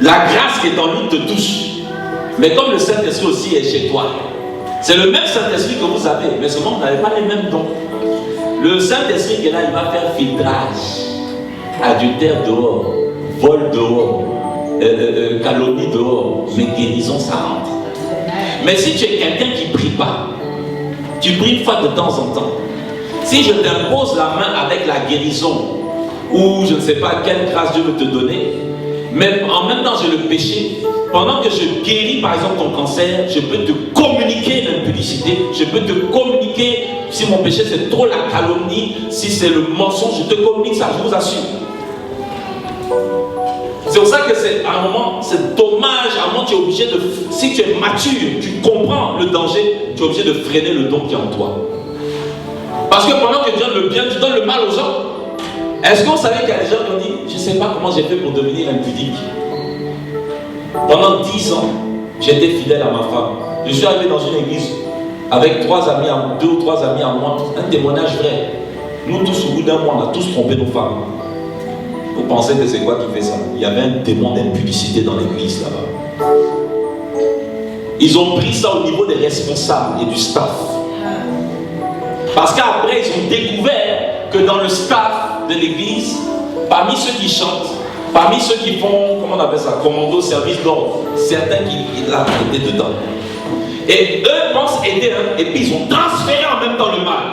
la grâce qui est en lui te touche. Mais comme le Saint-Esprit aussi est chez toi, c'est le même Saint-Esprit que vous avez, mais seulement vous n'avez pas les mêmes dons. Le Saint-Esprit qui est là, il va faire filtrage. Adultère dehors, vol dehors, calomnie dehors, mais guérison ça rentre. Mais si tu es quelqu'un qui ne prie pas, tu pries une fois de temps en temps. Si je t'impose la main avec la guérison, ou je ne sais pas quelle grâce Dieu veut te donner, mais en même temps j'ai le péché, pendant que je guéris par exemple ton cancer, je peux te communiquer l'impudicité, je peux te communiquer, si mon péché c'est trop la calomnie, si c'est le mensonge, je te communique ça, je vous assure. C'est pour ça que c'est à un moment, c'est dommage, à un moment tu es obligé de, si tu es mature, tu comprends le danger, tu es obligé de freiner le don qui est en toi. Parce que pendant que tu donnes le bien, tu donnes le mal aux gens. Est-ce que vous savez qu'il y a des gens qui ont dit, je ne sais pas comment j'ai fait pour devenir impudique. Pendant 10 ans, j'étais fidèle à ma femme. Je suis arrivé dans une église avec 2 ou 3 amis à moi, un témoignage vrai. Nous tous, au bout d'un mois, on a tous trompé nos femmes. Vous pensez que c'est quoi qui fait ça? Il y avait un démon d'impudicité dans l'église là-bas. Ils ont pris ça au niveau des responsables et du staff. Parce qu'après, ils ont découvert que dans le staff de l'église, parmi ceux qui chantent, parmi ceux qui font, comment on appelle ça, commando, service d'ordre, certains qui étaient dedans. Et eux pensent aider, et puis ils ont transféré en même temps le mal.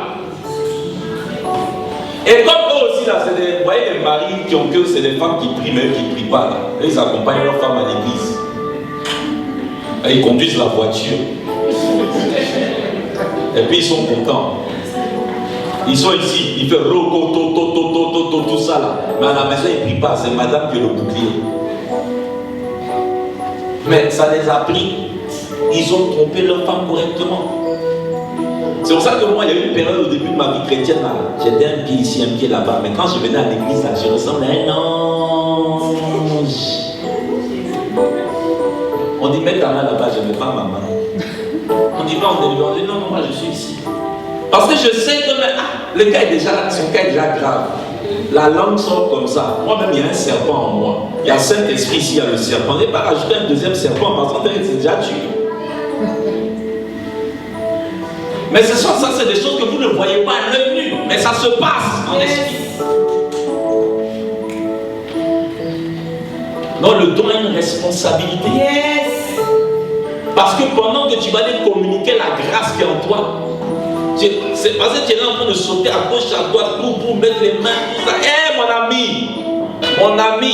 Et comme eux aussi, là, c'est des, vous voyez les maris qui ont que c'est des femmes qui prient, mais eux qui ne prient pas. Là. Eux, ils accompagnent leurs femmes à l'église. Et ils conduisent la voiture. Et puis ils sont contents. Ils sont ici, ils font roco, tout ça là. Mais à la maison, ils ne prient pas, c'est madame qui est le bouclier. Mais ça les a pris. Ils ont trompé leur femme correctement. C'est pour ça que moi, il y a eu une période au début de ma vie chrétienne, j'étais un pied ici, un pied là-bas. Mais quand je venais à l'église, je ressemblais à un ange. On dit, mets ta main là-bas, je ne mets pas ma main. On dit, va, on dit, non, moi je suis ici. Parce que je sais que le gars est déjà, son cas est déjà grave. La langue sort comme ça. Moi-même, il y a un serpent en moi. Il y a Saint-Esprit ici, il y a le serpent. On n'est pas rajouter un deuxième serpent parce que c'est déjà tué. Mais ça, c'est des choses que vous ne voyez pas à l'œil nu. Mais ça se passe en esprit. Non, le don a une responsabilité. Yes. Parce que pendant que tu vas aller communiquer la grâce qui est en toi, c'est parce que tu es là en train de sauter à gauche, à droite, pour mettre les mains. Hé, mon ami.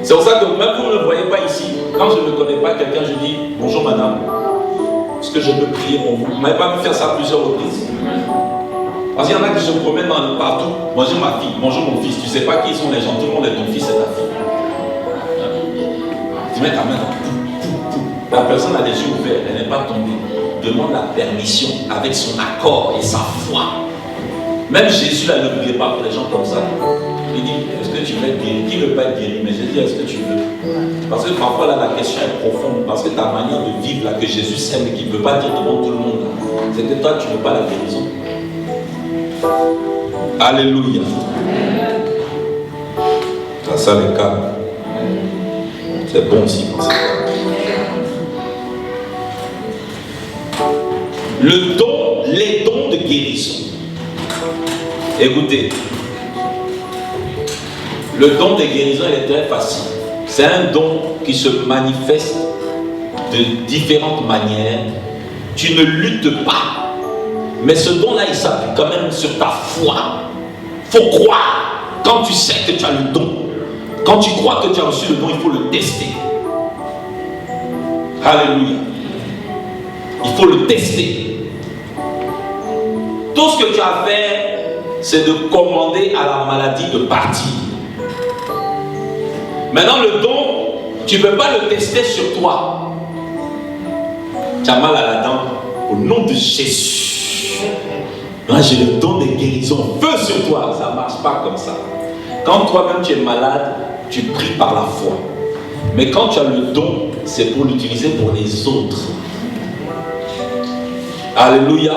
C'est pour ça que même vous ne le voyez pas ici. Quand je ne connais pas quelqu'un, je dis bonjour madame. Est-ce que je peux prier pour vous? Vous ne m'avez pas vu faire ça plusieurs reprises. Parce qu'il y en a qui se promènent partout. Bonjour ma fille, bonjour mon fils. Tu ne sais pas qui sont les gens, tout le monde est ton fils et ta fille. Tu mets ta main dans. La personne a les yeux ouverts, elle n'est pas tombée. Demande la permission avec son accord et sa foi. Même Jésus là, ne priait pas pour les gens comme ça. Il dit, est-ce que tu veux être guéri? Qui ne veut pas être guéri? Mais Jésus dit, est-ce que tu veux? Parce que parfois là, la question est profonde. Parce que ta manière de vivre là, que Jésus sait, mais qu'il ne veut pas dire devant tout le monde, c'est que toi, tu ne veux pas la guérison. Alléluia. Ça le cas. C'est bon aussi dans ce cas. Le don, les dons de guérison. Écoutez, le don de guérison il est très facile. C'est un don qui se manifeste de différentes manières. Tu ne luttes pas. Mais ce don-là, il s'appuie quand même sur ta foi. Il faut croire. Quand tu sais que tu as le don, quand tu crois que tu as reçu le don, il faut le tester. Alléluia. Il faut le tester. Tout ce que tu as fait, c'est de commander à la maladie de partir. Maintenant, le don, tu ne peux pas le tester sur toi. Tu as mal à la dent. Au nom de Jésus. Moi, j'ai le don de guérison. Feu sur toi. Ça ne marche pas comme ça. Quand toi-même tu es malade, tu pries par la foi. Mais quand tu as le don, c'est pour l'utiliser pour les autres. Alléluia.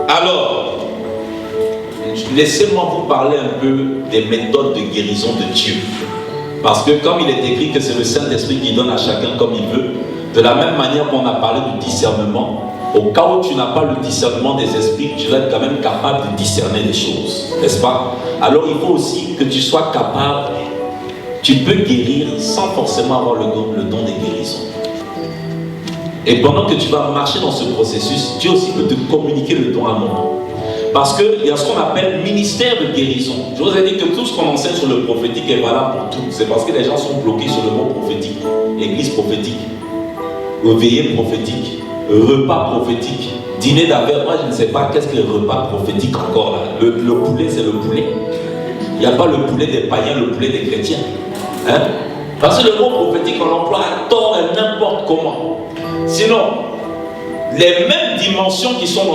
Alors, laissez-moi vous parler un peu des méthodes de guérison de Dieu. Parce que comme il est écrit que c'est le Saint-Esprit qui donne à chacun comme il veut, de la même manière qu'on a parlé du discernement, au cas où tu n'as pas le discernement des esprits, tu dois être quand même capable de discerner les choses, n'est-ce pas? Alors il faut aussi que tu sois capable, tu peux guérir sans forcément avoir le don de guérison. Et pendant que tu vas marcher dans ce processus, Dieu aussi peut te communiquer le don à un moment. Parce qu'il y a ce qu'on appelle ministère de guérison. Je vous ai dit que tout ce qu'on enseigne sur le prophétique est valable pour tout. C'est parce que les gens sont bloqués sur le mot prophétique. Église prophétique, veillée prophétique, repas prophétique, dîner d'affaires. Moi je ne sais pas qu'est-ce que le repas prophétique encore là. Le poulet c'est le poulet. Il n'y a pas le poulet des païens, le poulet des chrétiens. Hein? Parce que le mot prophétique on l'emploie à tort et n'importe comment. Sinon, les mêmes dimensions qui sont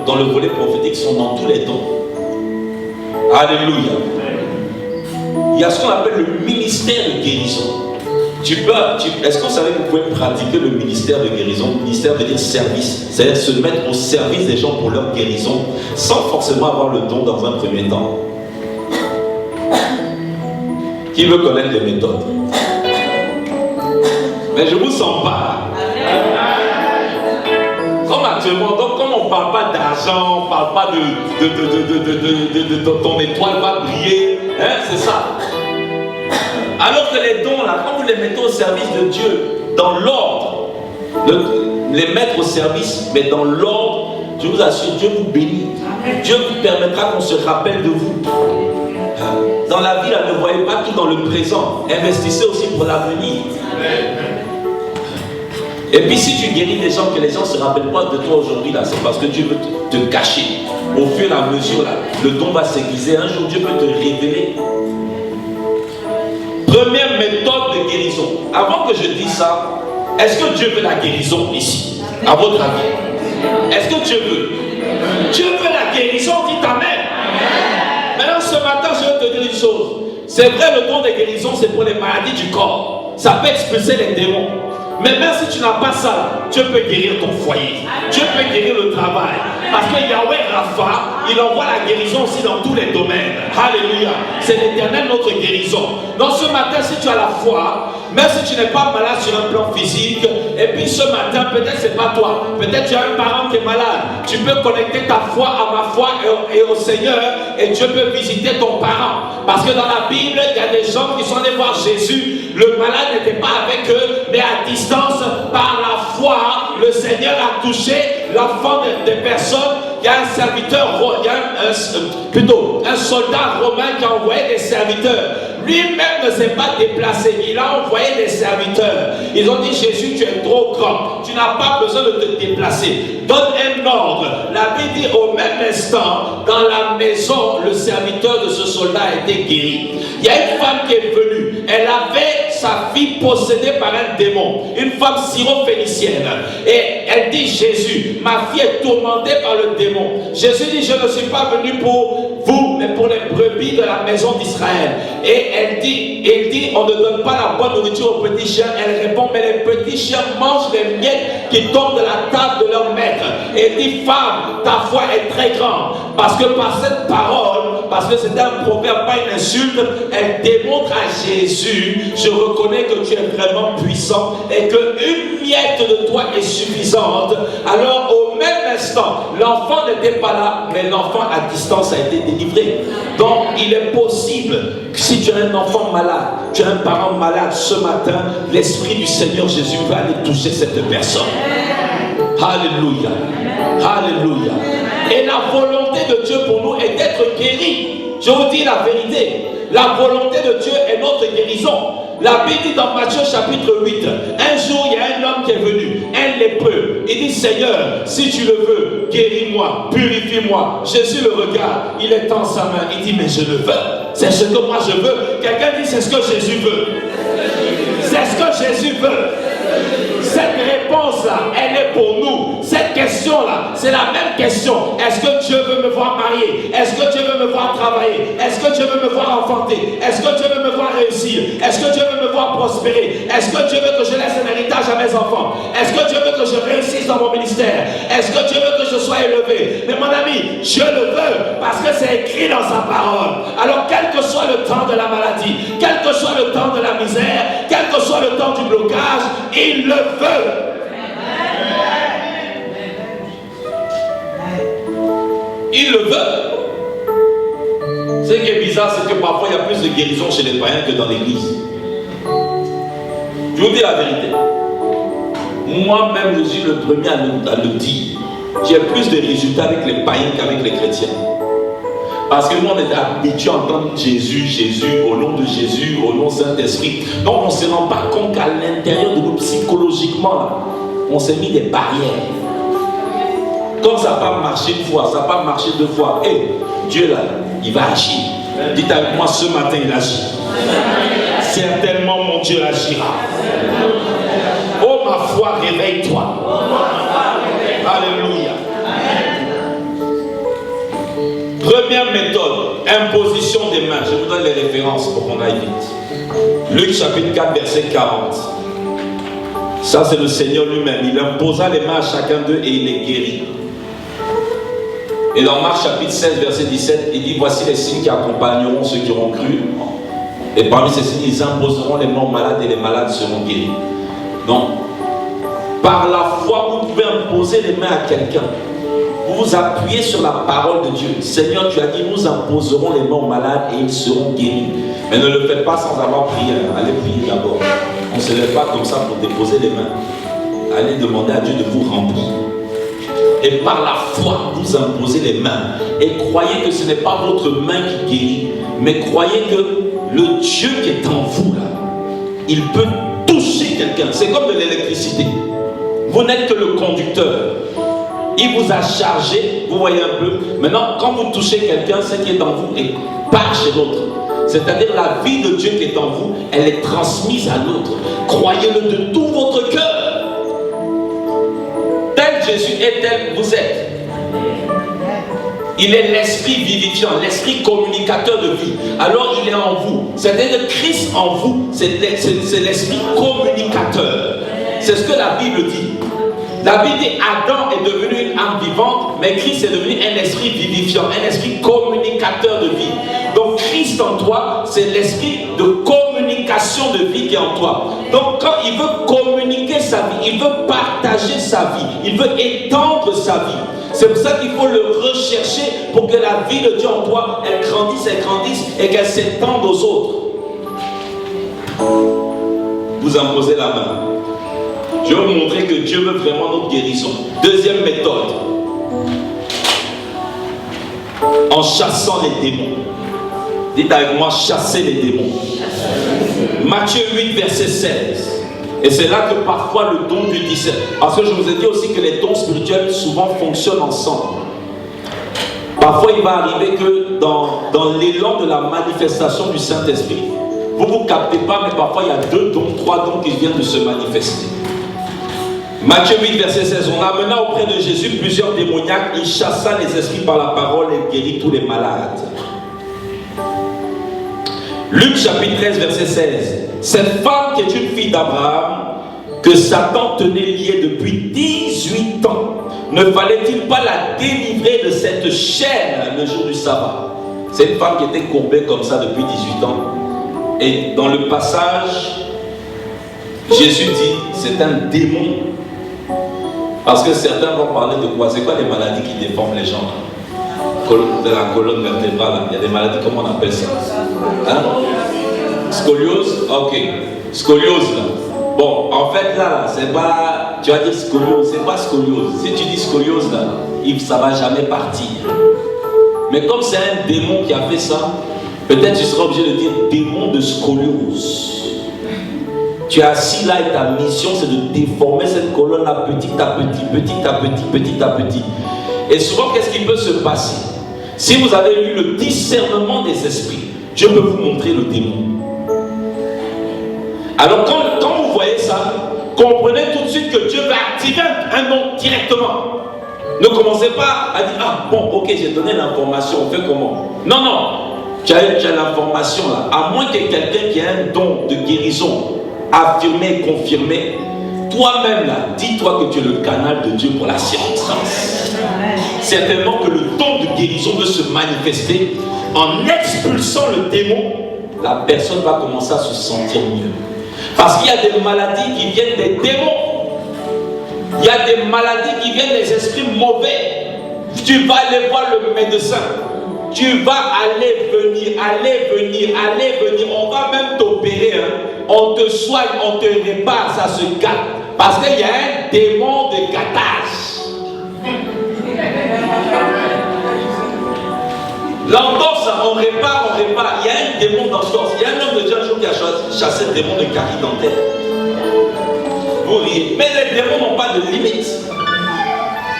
dans le volet prophétique sont dans tous les dons. Alléluia. Il y a ce qu'on appelle le ministère de guérison. Est-ce que vous savez que vous pouvez pratiquer le ministère de guérison? Le ministère veut dire service. C'est-à-dire se mettre au service des gens pour leur guérison sans forcément avoir le don dans un premier temps. Qui veut connaître les méthodes? Mais je ne vous sens pas. Comme actuellement, donc comme on ne parle pas d'argent, on ne parle pas de ton étoile va briller, hein, c'est ça. Alors que les dons là, quand vous les mettez au service de Dieu, dans l'ordre, les mettre au service, mais dans l'ordre, je vous assure, Dieu vous bénit. Dieu vous permettra qu'on se rappelle de vous. Dans la vie, là, ne voyez pas tout dans le présent, investissez aussi pour l'avenir. Et puis si tu guéris des gens, que les gens ne se rappellent pas de toi aujourd'hui, là, c'est parce que Dieu veut te cacher. Au fur et à mesure, là, le don va s'aiguiser. Un jour, Dieu peut te révéler. Première méthode de guérison. Avant que je dise ça, est-ce que Dieu veut la guérison ici? À votre avis? Est-ce que Dieu veut? Dieu veut la guérison, dites Amen. Maintenant, ce matin, je vais te dire une chose. C'est vrai, le don de guérison, c'est pour les maladies du corps. Ça peut expulser les démons. Mais même si tu n'as pas ça, Dieu peut guérir ton foyer. Dieu peut guérir le travail. Parce que Yahweh Rapha, il envoie la guérison aussi dans tous les domaines. Alléluia. C'est l'Éternel notre guérison. Donc ce matin, si tu as la foi, même si tu n'es pas malade sur un plan physique, et puis ce matin, peut-être c'est pas toi, peut-être tu as un parent qui est malade, tu peux connecter ta foi à ma foi et au Seigneur, et Dieu peut visiter ton parent. Parce que dans la Bible, il y a des gens qui sont allés voir Jésus, le malade n'était pas avec eux, mais à distance, par la foi, le Seigneur a touché l'enfant des personnes. Il y a un serviteur, il y a un soldat romain qui a envoyé des serviteurs. Lui-même ne s'est pas déplacé, il a envoyé des serviteurs. Ils ont dit, Jésus, tu es trop grand, tu n'as pas besoin de te déplacer. Donne un ordre. La Bible dit, au même instant, dans la maison, le serviteur de ce soldat a été guéri. Il y a une femme qui est venue, elle avait sa fille possédée par un démon, une femme syrophénicienne. Et elle dit, Jésus, ma fille est tourmentée par le démon. Jésus dit, je ne suis pas venu pour vous, mais pour les brebis de la maison d'Israël. Et elle dit, on ne donne pas la bonne nourriture aux petits chiens. Elle répond, mais les petits chiens mangent les miettes qui tombent de la table de leur maître. Et elle dit, femme, ta foi est très grande. Parce que par cette parole, parce que c'est un proverbe, pas une insulte, elle démontre à Jésus, je reconnais que tu es vraiment puissant et qu'une miette de toi est suffisante. Alors au même instant, l'enfant n'était pas là, mais l'enfant à distance a été délivré. Donc il est possible que si tu as un enfant malade, tu as un parent malade, ce matin, l'Esprit du Seigneur Jésus va aller toucher cette personne. Alléluia. Alléluia. Et la volonté de Dieu pour nous est d'être guéris. Je vous dis la vérité. La volonté de Dieu est notre guérison. La Bible dit dans Matthieu chapitre 8, un jour il y a un homme qui est venu, un lépreux. Il dit, Seigneur, si tu le veux, guéris-moi, purifie-moi. Jésus le regarde, il étend sa main, il dit, mais je le veux. C'est ce que moi je veux. Quelqu'un dit, c'est ce que Jésus veut. C'est ce que Jésus veut. C'est Cette réponse-là, elle est pour nous. Cette question-là, c'est la même question. Est-ce que Dieu veut me voir marier? Est-ce que Dieu veut me voir travailler? Est-ce que Dieu veut me voir enfanter? Est-ce que Dieu veut me voir réussir? Est-ce que Dieu veut me voir prospérer? Est-ce que Dieu veut que je laisse un héritage à mes enfants? Est-ce que Dieu veut que je réussisse dans mon ministère? Est-ce que Dieu veut que je sois élevé? Mais mon ami, Dieu le veut parce que c'est écrit dans sa parole. Alors quel que soit le temps de la maladie, quel que soit le temps de la misère, quel que soit le temps du blocage, il le veut. Il le veut. Ce qui est bizarre, c'est que parfois il y a plus de guérison chez les païens que dans l'église. Je vous dis la vérité. Moi-même, je suis le premier à le dire. J'ai plus de résultats avec les païens qu'avec les chrétiens. Parce que nous, on est habitués à entendre Jésus, Jésus, au nom de Jésus, au nom Saint-Esprit. Donc, on ne se rend pas compte qu'à l'intérieur de nous, psychologiquement, là, on s'est mis des barrières. Comme ça n'a pas marché une fois, ça n'a pas marché deux fois. Et Dieu, là, il va agir. Dites avec moi, ce matin, il agit. Certainement, mon Dieu agira. Oh, ma foi, réveille-toi. Alléluia. Première méthode, imposition des mains. Je vous donne les références pour qu'on aille vite. Luc chapitre 4, verset 40. Ça, c'est le Seigneur lui-même. Il imposa les mains à chacun d'eux et il les guérit. Et dans Marc chapitre 16, verset 17, il dit, voici les signes qui accompagneront ceux qui auront cru. Et parmi ces signes, ils imposeront les mains aux malades et les malades seront guéris. Donc, par la foi, vous pouvez imposer les mains à quelqu'un. Vous vous appuyez sur la parole de Dieu. Seigneur, tu as dit, nous imposerons les mains aux malades et ils seront guéris. Mais ne le faites pas sans avoir prié. Allez prier d'abord. On ne se lève pas comme ça pour déposer les mains. Allez demander à Dieu de vous remplir. Et par la foi, vous imposez les mains. Et croyez que ce n'est pas votre main qui guérit, mais croyez que le Dieu qui est en vous, là, il peut toucher quelqu'un. C'est comme de l'électricité. Vous n'êtes que le conducteur. Il vous a chargé, vous voyez un peu. Maintenant, quand vous touchez quelqu'un, ce qui est en vous et part chez l'autre. C'est-à-dire la vie de Dieu qui est en vous, elle est transmise à l'autre. Croyez-le de tout votre cœur. Tel Jésus est, tel vous êtes. Il est l'esprit vivifiant, l'esprit communicateur de vie. Alors il est en vous. C'est-à-dire que Christ en vous, c'est l'esprit communicateur. C'est ce que la Bible dit. La Bible dit Adam est devenu une âme vivante, mais Christ est devenu un esprit vivifiant, un esprit communicateur de vie. Donc Christ en toi, c'est l'esprit de communication de vie qui est en toi. Donc quand il veut communiquer sa vie, il veut partager sa vie, il veut étendre sa vie. C'est pour ça qu'il faut le rechercher pour que la vie de Dieu en toi, elle grandisse et qu'elle s'étende aux autres. Vous imposez la main. Je vais vous montrer que Dieu veut vraiment notre guérison. Deuxième méthode. En chassant les démons. Dites avec moi, chasser les démons. Matthieu 8, verset 16. Et c'est là que parfois le don du discernement. Parce que je vous ai dit aussi que les dons spirituels souvent fonctionnent ensemble. Parfois il va arriver que dans l'élan de la manifestation du Saint-Esprit, vous ne vous captez pas, mais parfois il y a 2 dons, 3 dons qui viennent de se manifester. Matthieu 8, verset 16. On amena auprès de Jésus plusieurs démoniaques. Il chassa les esprits par la parole et guérit tous les malades. Luc chapitre 13, verset 16. Cette femme qui est une fille d'Abraham, que Satan tenait liée depuis 18 ans, ne fallait-il pas la délivrer de cette chaîne le jour du sabbat? C'est une femme qui était courbée comme ça depuis 18 ans. Et dans le passage, Jésus dit, c'est un démon. Parce que certains vont parler de quoi? C'est quoi les maladies qui déforment les gens? De la colonne vertébrale, il y a des maladies, comment on appelle ça? Hein? Scoliose? Ok. Scoliose là. Bon, en fait là, c'est pas, tu vas dire scoliose, c'est pas scoliose. Si tu dis scoliose là, ça va jamais partir. Mais comme c'est un démon qui a fait ça, peut-être tu seras obligé de dire démon de scoliose. Tu es assis là et ta mission c'est de déformer cette colonne là petit à petit, petit à petit, petit à petit. Et souvent, qu'est-ce qui peut se passer? Si vous avez eu le discernement des esprits, Dieu peut vous montrer le démon. Alors quand vous voyez ça, comprenez tout de suite dites que Dieu va activer un don directement. Ne commencez pas à dire, ah bon, ok, j'ai donné l'information, on fait comment? Non, non, tu as l'information là. À moins que quelqu'un qui a un don de guérison affirmé, confirmé, toi-même là, dis-toi que tu es le canal de Dieu pour la circonstance. Certainement que le don de guérison veut se manifester en expulsant le démon, la personne va commencer à se sentir mieux. Parce qu'il y a des maladies qui viennent des démons. Il y a des maladies qui viennent des esprits mauvais. Tu vas aller voir le médecin. Tu vas aller venir. On va même t'opérer. Hein. On te soigne, on te répare, ça se gâte. Parce qu'il y a un démon de gâtage. L'entorse, on répare. Il y a un démon d'entorse. Il y a un homme de Dieu un jour qui a chassé le démon de carie dentaire. Vous riez. Mais les démons n'ont pas de limite.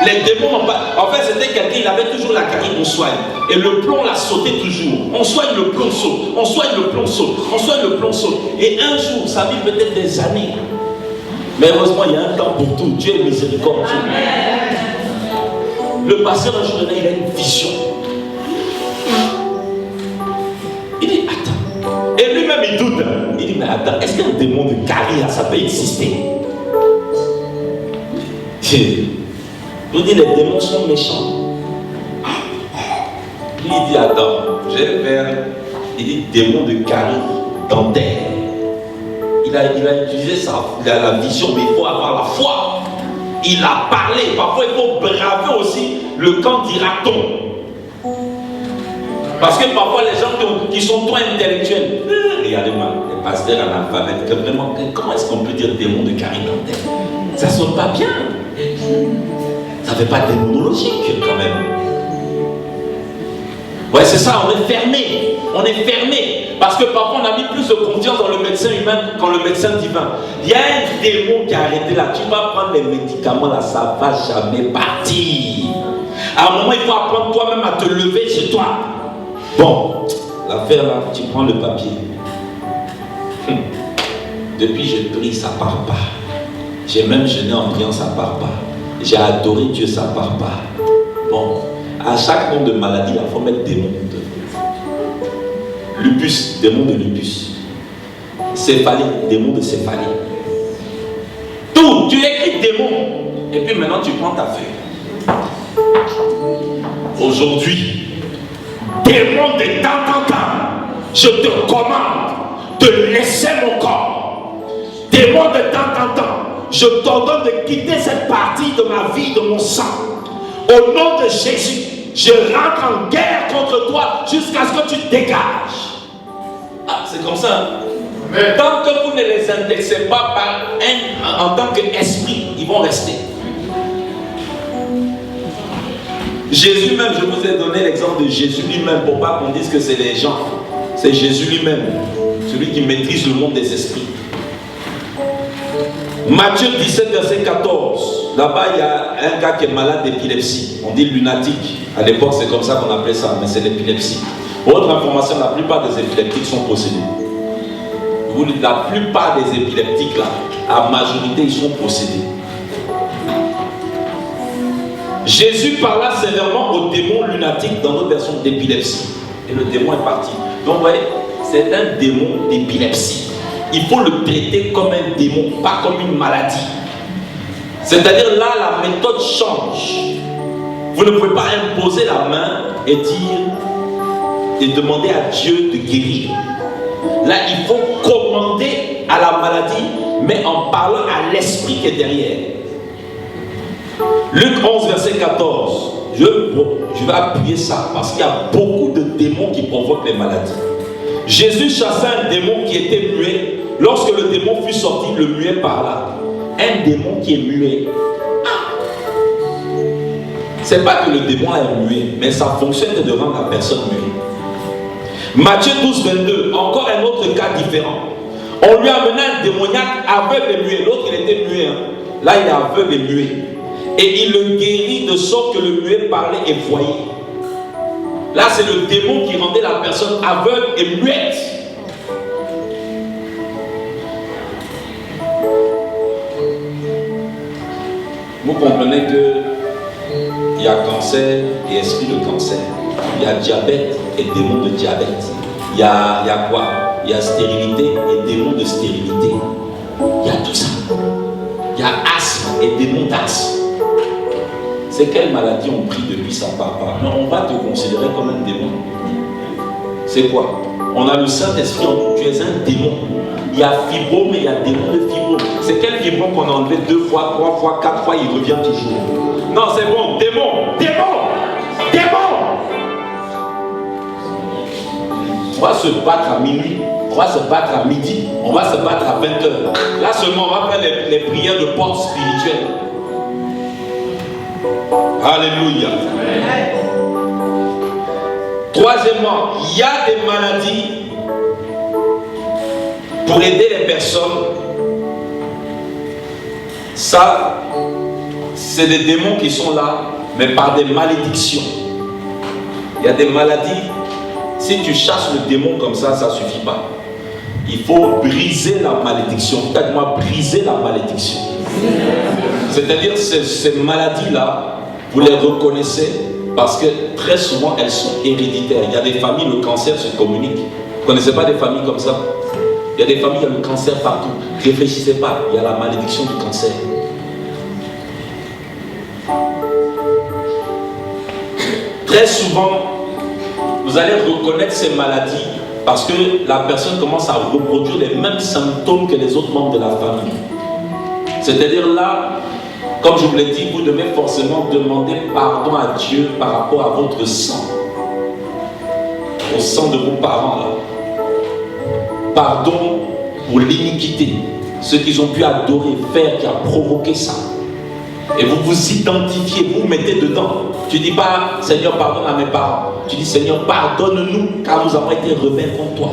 Les démons n'ont pas. En fait, c'était quelqu'un, il avait toujours la carie, on soigne. Et le plomb l'a sauté toujours. On soigne le plomb saute. On soigne le plomb saute. On soigne le plomb saute. Et un jour, ça vit peut-être des années. Mais heureusement, il y a un temps pour tout. Dieu est miséricordieux. Le pasteur, un jour donné, il a une vision. Il dit, attends. Et lui-même, il doute. Il dit, mais attends, est-ce qu'un démon de carie, ça peut exister? Je vous dis, les démons sont méchants. Lui, il dit, attends, je vais faire. Il dit, démon de carie dentaire. Il a utilisé ça, il a la vision, mais il faut avoir la foi. Il a parlé. Parfois, il faut braver aussi le camp d'Iraton. Parce que parfois, les gens qui sont trop intellectuels, regardez-moi, les pasteurs analphabètes, vraiment, comment est-ce qu'on peut dire démon de carie dentaire? Ça ne sonne pas bien. Ça ne fait pas démonologique quand même. Ouais, c'est ça, on est fermé. On est fermé. Parce que parfois on a mis plus de confiance dans le médecin humain qu'en le médecin divin. Il y a un démon qui a arrêté là. Tu vas prendre les médicaments là, ça ne va jamais partir. À un moment, il faut apprendre toi-même à te lever chez toi. Bon, l'affaire là, tu prends le papier. Depuis je prie, ça ne part pas. J'ai même jeûné en priant, ça ne part pas. J'ai adoré Dieu, ça ne part pas. Bon, à chaque nom de maladie, il faut mettre démon. Lupus, démon de lupus. Céphalie, démon de céphalie. Tout, tu écris démon. Et puis maintenant, tu prends ta feuille. Aujourd'hui, démon de temps en temps, je te commande de laisser mon corps. Démon de temps en temps, je t'ordonne de quitter cette partie de ma vie, de mon sang. Au nom de Jésus, je rentre en guerre contre toi jusqu'à ce que tu te dégages. Ah, c'est comme ça. Amen. Tant que vous ne les indexez pas en tant qu'esprit, ils vont rester. Jésus même, je vous ai donné l'exemple de Jésus lui-même pour pas qu'on dise que c'est les gens. C'est Jésus lui-même, celui qui maîtrise le monde des esprits. Matthieu 17, verset 14. Là-bas, il y a un gars qui est malade d'épilepsie. On dit lunatique. À l'époque, c'est comme ça qu'on appelait ça, mais c'est l'épilepsie. Pour votre information, la plupart des épileptiques sont possédés. La plupart des épileptiques, là, à majorité, ils sont possédés. Jésus parla sévèrement au démon lunatique dans notre version d'épilepsie. Et le démon est parti. Donc, vous voyez, c'est un démon d'épilepsie. Il faut le traiter comme un démon, pas comme une maladie. C'est-à-dire là, la méthode change. Vous ne pouvez pas imposer la main et dire et demander à Dieu de guérir. Là, il faut commander à la maladie, mais en parlant à l'esprit qui est derrière. Luc 11, verset 14. Je vais appuyer ça parce qu'il y a beaucoup de démons qui provoquent les maladies. Jésus chassa un démon qui était muet. Lorsque le démon fut sorti, le muet parla. Un démon qui est muet. C'est pas que le démon est muet, mais sa fonction est de rendre la personne muette. Matthieu 12, 22, encore un autre cas différent. On lui a amené un démoniaque aveugle et muet. L'autre, il était muet. Là, il est aveugle et muet. Et il le guérit de sorte que le muet parlait et voyait. Là, c'est le démon qui rendait la personne aveugle et muette. comprenez que il y a cancer et esprit de cancer. Il y a diabète et démon de diabète. Il y a quoi? Il y a stérilité et démon de stérilité. Il y a tout ça. Il y a asthme et démon d'asthme. C'est quelle maladie on prie depuis sa papa? Non, on va te considérer comme un démon. C'est quoi? On a le Saint-Esprit en nous. Tu es un démon. Il y a fibrome, mais il y a démon de fibrome. C'est quel fibrome qu'on a enlevé 2 fois, 3 fois, 4 fois, il revient toujours? Non, c'est bon. Démon. Démon. Démon. On va se battre à minuit. On va se battre à midi. On va se battre à 20h. Là seulement, on va faire les prières de porte spirituelle. Alléluia. Troisièmement, il y a des maladies pour aider les personnes. Ça, c'est des démons qui sont là, mais par des malédictions. Il y a des maladies. Si tu chasses le démon comme ça, ça ne suffit pas. Il faut briser la malédiction. Peut-être briser la malédiction. C'est-à-dire ces maladies-là, vous les reconnaissez parce que très souvent elles sont héréditaires. Il y a des familles, le cancer se communique. Vous ne connaissez pas des familles comme ça? Il y a des familles, il y a le cancer partout. Ne réfléchissez pas, il y a la malédiction du cancer. Très souvent, vous allez reconnaître ces maladies parce que la personne commence à reproduire les mêmes symptômes que les autres membres de la famille. C'est-à-dire là, comme je vous l'ai dit, vous devez forcément demander pardon à Dieu par rapport à votre sang. Au sang de vos parents là. Pardon pour l'iniquité. Ce qu'ils ont pu adorer, faire, qui a provoqué ça. Et vous vous identifiez, vous mettez dedans. Tu ne dis pas, Seigneur, pardonne à mes parents. Tu dis, Seigneur, pardonne-nous, car nous avons été rebelles contre toi.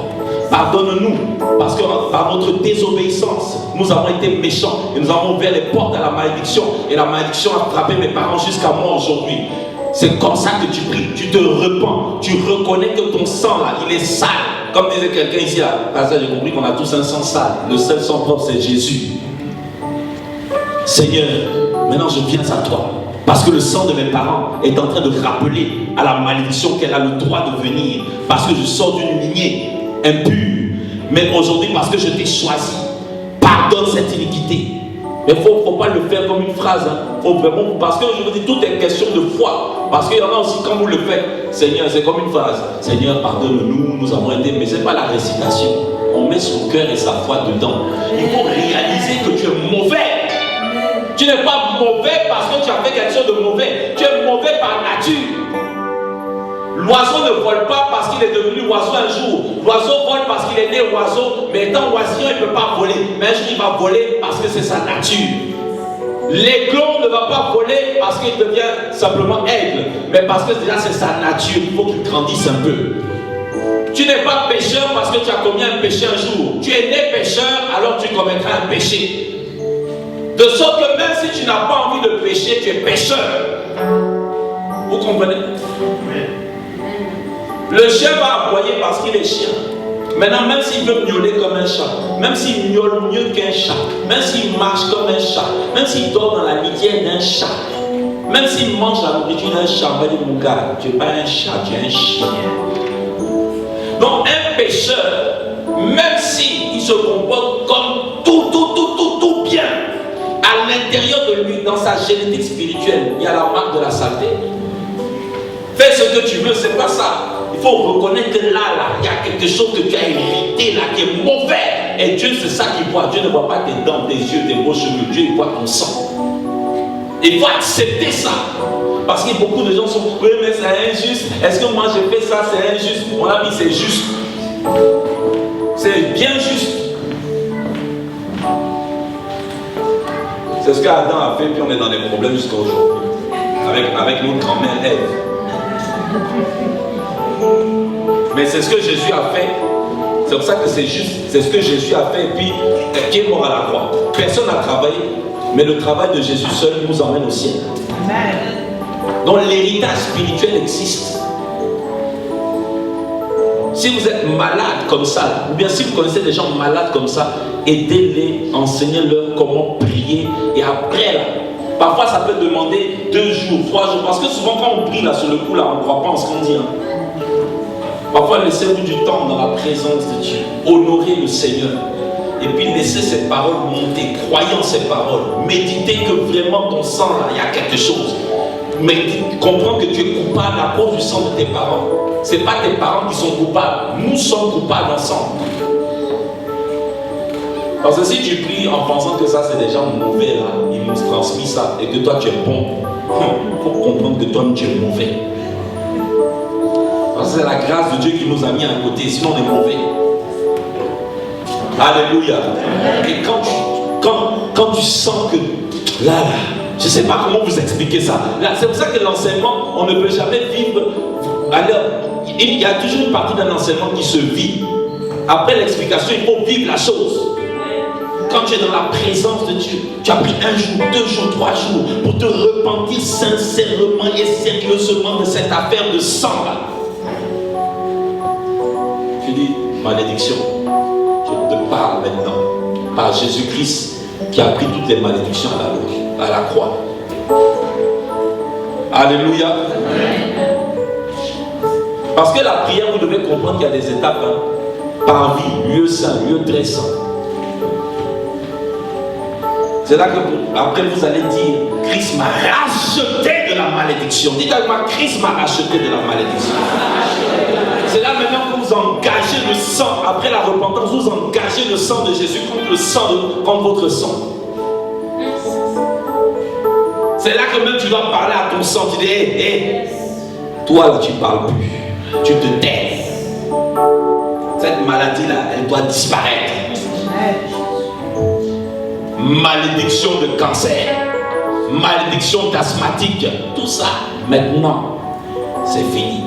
Pardonne-nous, parce que par notre désobéissance, nous avons été méchants et nous avons ouvert les portes à la malédiction. Et la malédiction a frappé mes parents jusqu'à moi aujourd'hui. C'est comme ça que tu pries, tu te repens, tu reconnais que ton sang là, il est sale. Comme disait quelqu'un ici, là, parce que j'ai compris qu'on a tous un sang sale. Le seul sang propre, c'est Jésus. Seigneur, maintenant je viens à toi. Parce que le sang de mes parents est en train de rappeler à la malédiction qu'elle a le droit de venir. Parce que je sors d'une lignée impure. Mais aujourd'hui, parce que je t'ai choisi, pardonne cette iniquité. Mais il ne faut pas le faire comme une phrase. Hein. Faut vraiment, parce que je vous dis, tout est question de foi. Parce qu'il y en a aussi, quand vous le faites, Seigneur, c'est comme une phrase. Seigneur, pardonne-nous, nous avons été. Mais ce n'est pas la récitation. On met son cœur et sa foi dedans. Il faut réaliser que tu es mauvais. Tu n'es pas mauvais parce que tu as fait quelque chose de mauvais. Tu es mauvais par nature. L'oiseau ne vole pas parce qu'il est devenu oiseau un jour. L'oiseau vole parce qu'il est né oiseau, mais étant oisillon, il ne peut pas voler. Mais un jour, il va voler parce que c'est sa nature. L'aiglon ne va pas voler parce qu'il devient simplement aigle, mais parce que déjà c'est sa nature. Il faut qu'il grandisse un peu. Tu n'es pas pécheur parce que tu as commis un péché un jour. Tu es né pécheur, alors tu commettras un péché. De sorte que même si tu n'as pas envie de pécher, tu es pécheur. Vous comprenez? Le chien va aboyer parce qu'il est chien. Maintenant, même s'il veut miauler comme un chat, même s'il miaule mieux qu'un chat, même s'il marche comme un chat, même s'il dort dans la litière d'un chat, même s'il mange la nourriture d'un chat, on va dire, mon gars, tu n'es pas un chat, tu es un chien. Donc, un pécheur, même s'il se comporte comme tout bien, à l'intérieur de lui, dans sa génétique spirituelle, il y a la marque de la saleté. Fais ce que tu veux, c'est pas ça. Il faut reconnaître que là, il y a quelque chose que tu as hérité là, qui est mauvais. Et Dieu, c'est ça qu'il voit. Dieu ne voit pas tes dents, tes yeux, tes beaux cheveux. Dieu, il voit ton sang. Il faut accepter ça. Parce que beaucoup de gens sont, oui, mais c'est injuste. Est-ce que moi j'ai fait ça, c'est injuste? Mon ami, c'est juste. C'est bien juste. C'est ce qu'Adam a fait, puis on est dans des problèmes jusqu'à aujourd'hui. Avec notre grand-mère Ève. Mais c'est ce que Jésus a fait. C'est pour ça que c'est juste. C'est ce que Jésus a fait. Et puis, qui est mort à la croix. Personne n'a travaillé. Mais le travail de Jésus seul nous emmène au ciel. Amen. Donc l'héritage spirituel existe. Si vous êtes malade comme ça, ou bien si vous connaissez des gens malades comme ça, aidez-les, enseignez-leur comment prier. Et après, là, Parfois, ça peut demander 2 jours, 3 jours. Parce que souvent, quand on prie là sur le coup, là, on ne croit pas en ce qu'on dit. Parfois, laissez-vous du temps dans la présence de Dieu. Honorez le Seigneur. Et puis, laissez ces paroles monter. Croyez en ces paroles. Méditez que vraiment ton sang, là, il y a quelque chose. Mais comprends que tu es coupable à cause du sang de tes parents. Ce n'est pas tes parents qui sont coupables. Nous sommes coupables ensemble. Parce que si tu pries en pensant que ça c'est des gens mauvais là, ils nous transmettent ça et que toi tu es bon, il faut comprendre que toi tu es mauvais. Parce que c'est la grâce de Dieu qui nous a mis à un côté, sinon on est mauvais. Alléluia. Et quand tu sens que là, je ne sais pas comment vous expliquer ça. Là, c'est pour ça que l'enseignement, on ne peut jamais vivre. Alors, il y a toujours une partie d'un enseignement qui se vit. Après l'explication, il faut vivre la chose. Quand tu es dans la présence de Dieu, tu as pris 1 jour, 2 jours, 3 jours pour te repentir sincèrement et sérieusement de cette affaire de sang là. Tu dis, malédiction, je te parle maintenant par Jésus-Christ qui a pris toutes les malédictions à la croix. Alléluia. Parce que la prière, vous devez comprendre qu'il y a des étapes. Par vie, lieu saint, lieu très saint. C'est là que après vous allez dire, Christ m'a racheté de la malédiction. Dites à moi, Christ m'a racheté de la malédiction. C'est là maintenant que vous engagez le sang. Après la repentance, vous engagez le sang de Jésus contre votre sang. C'est là que même tu dois parler à ton sang. Tu dis, hé, toi là tu ne parles plus. Tu te tais. Cette maladie là, elle doit disparaître. Malédiction de cancer, malédiction d'asthmatique, tout ça, maintenant, c'est fini.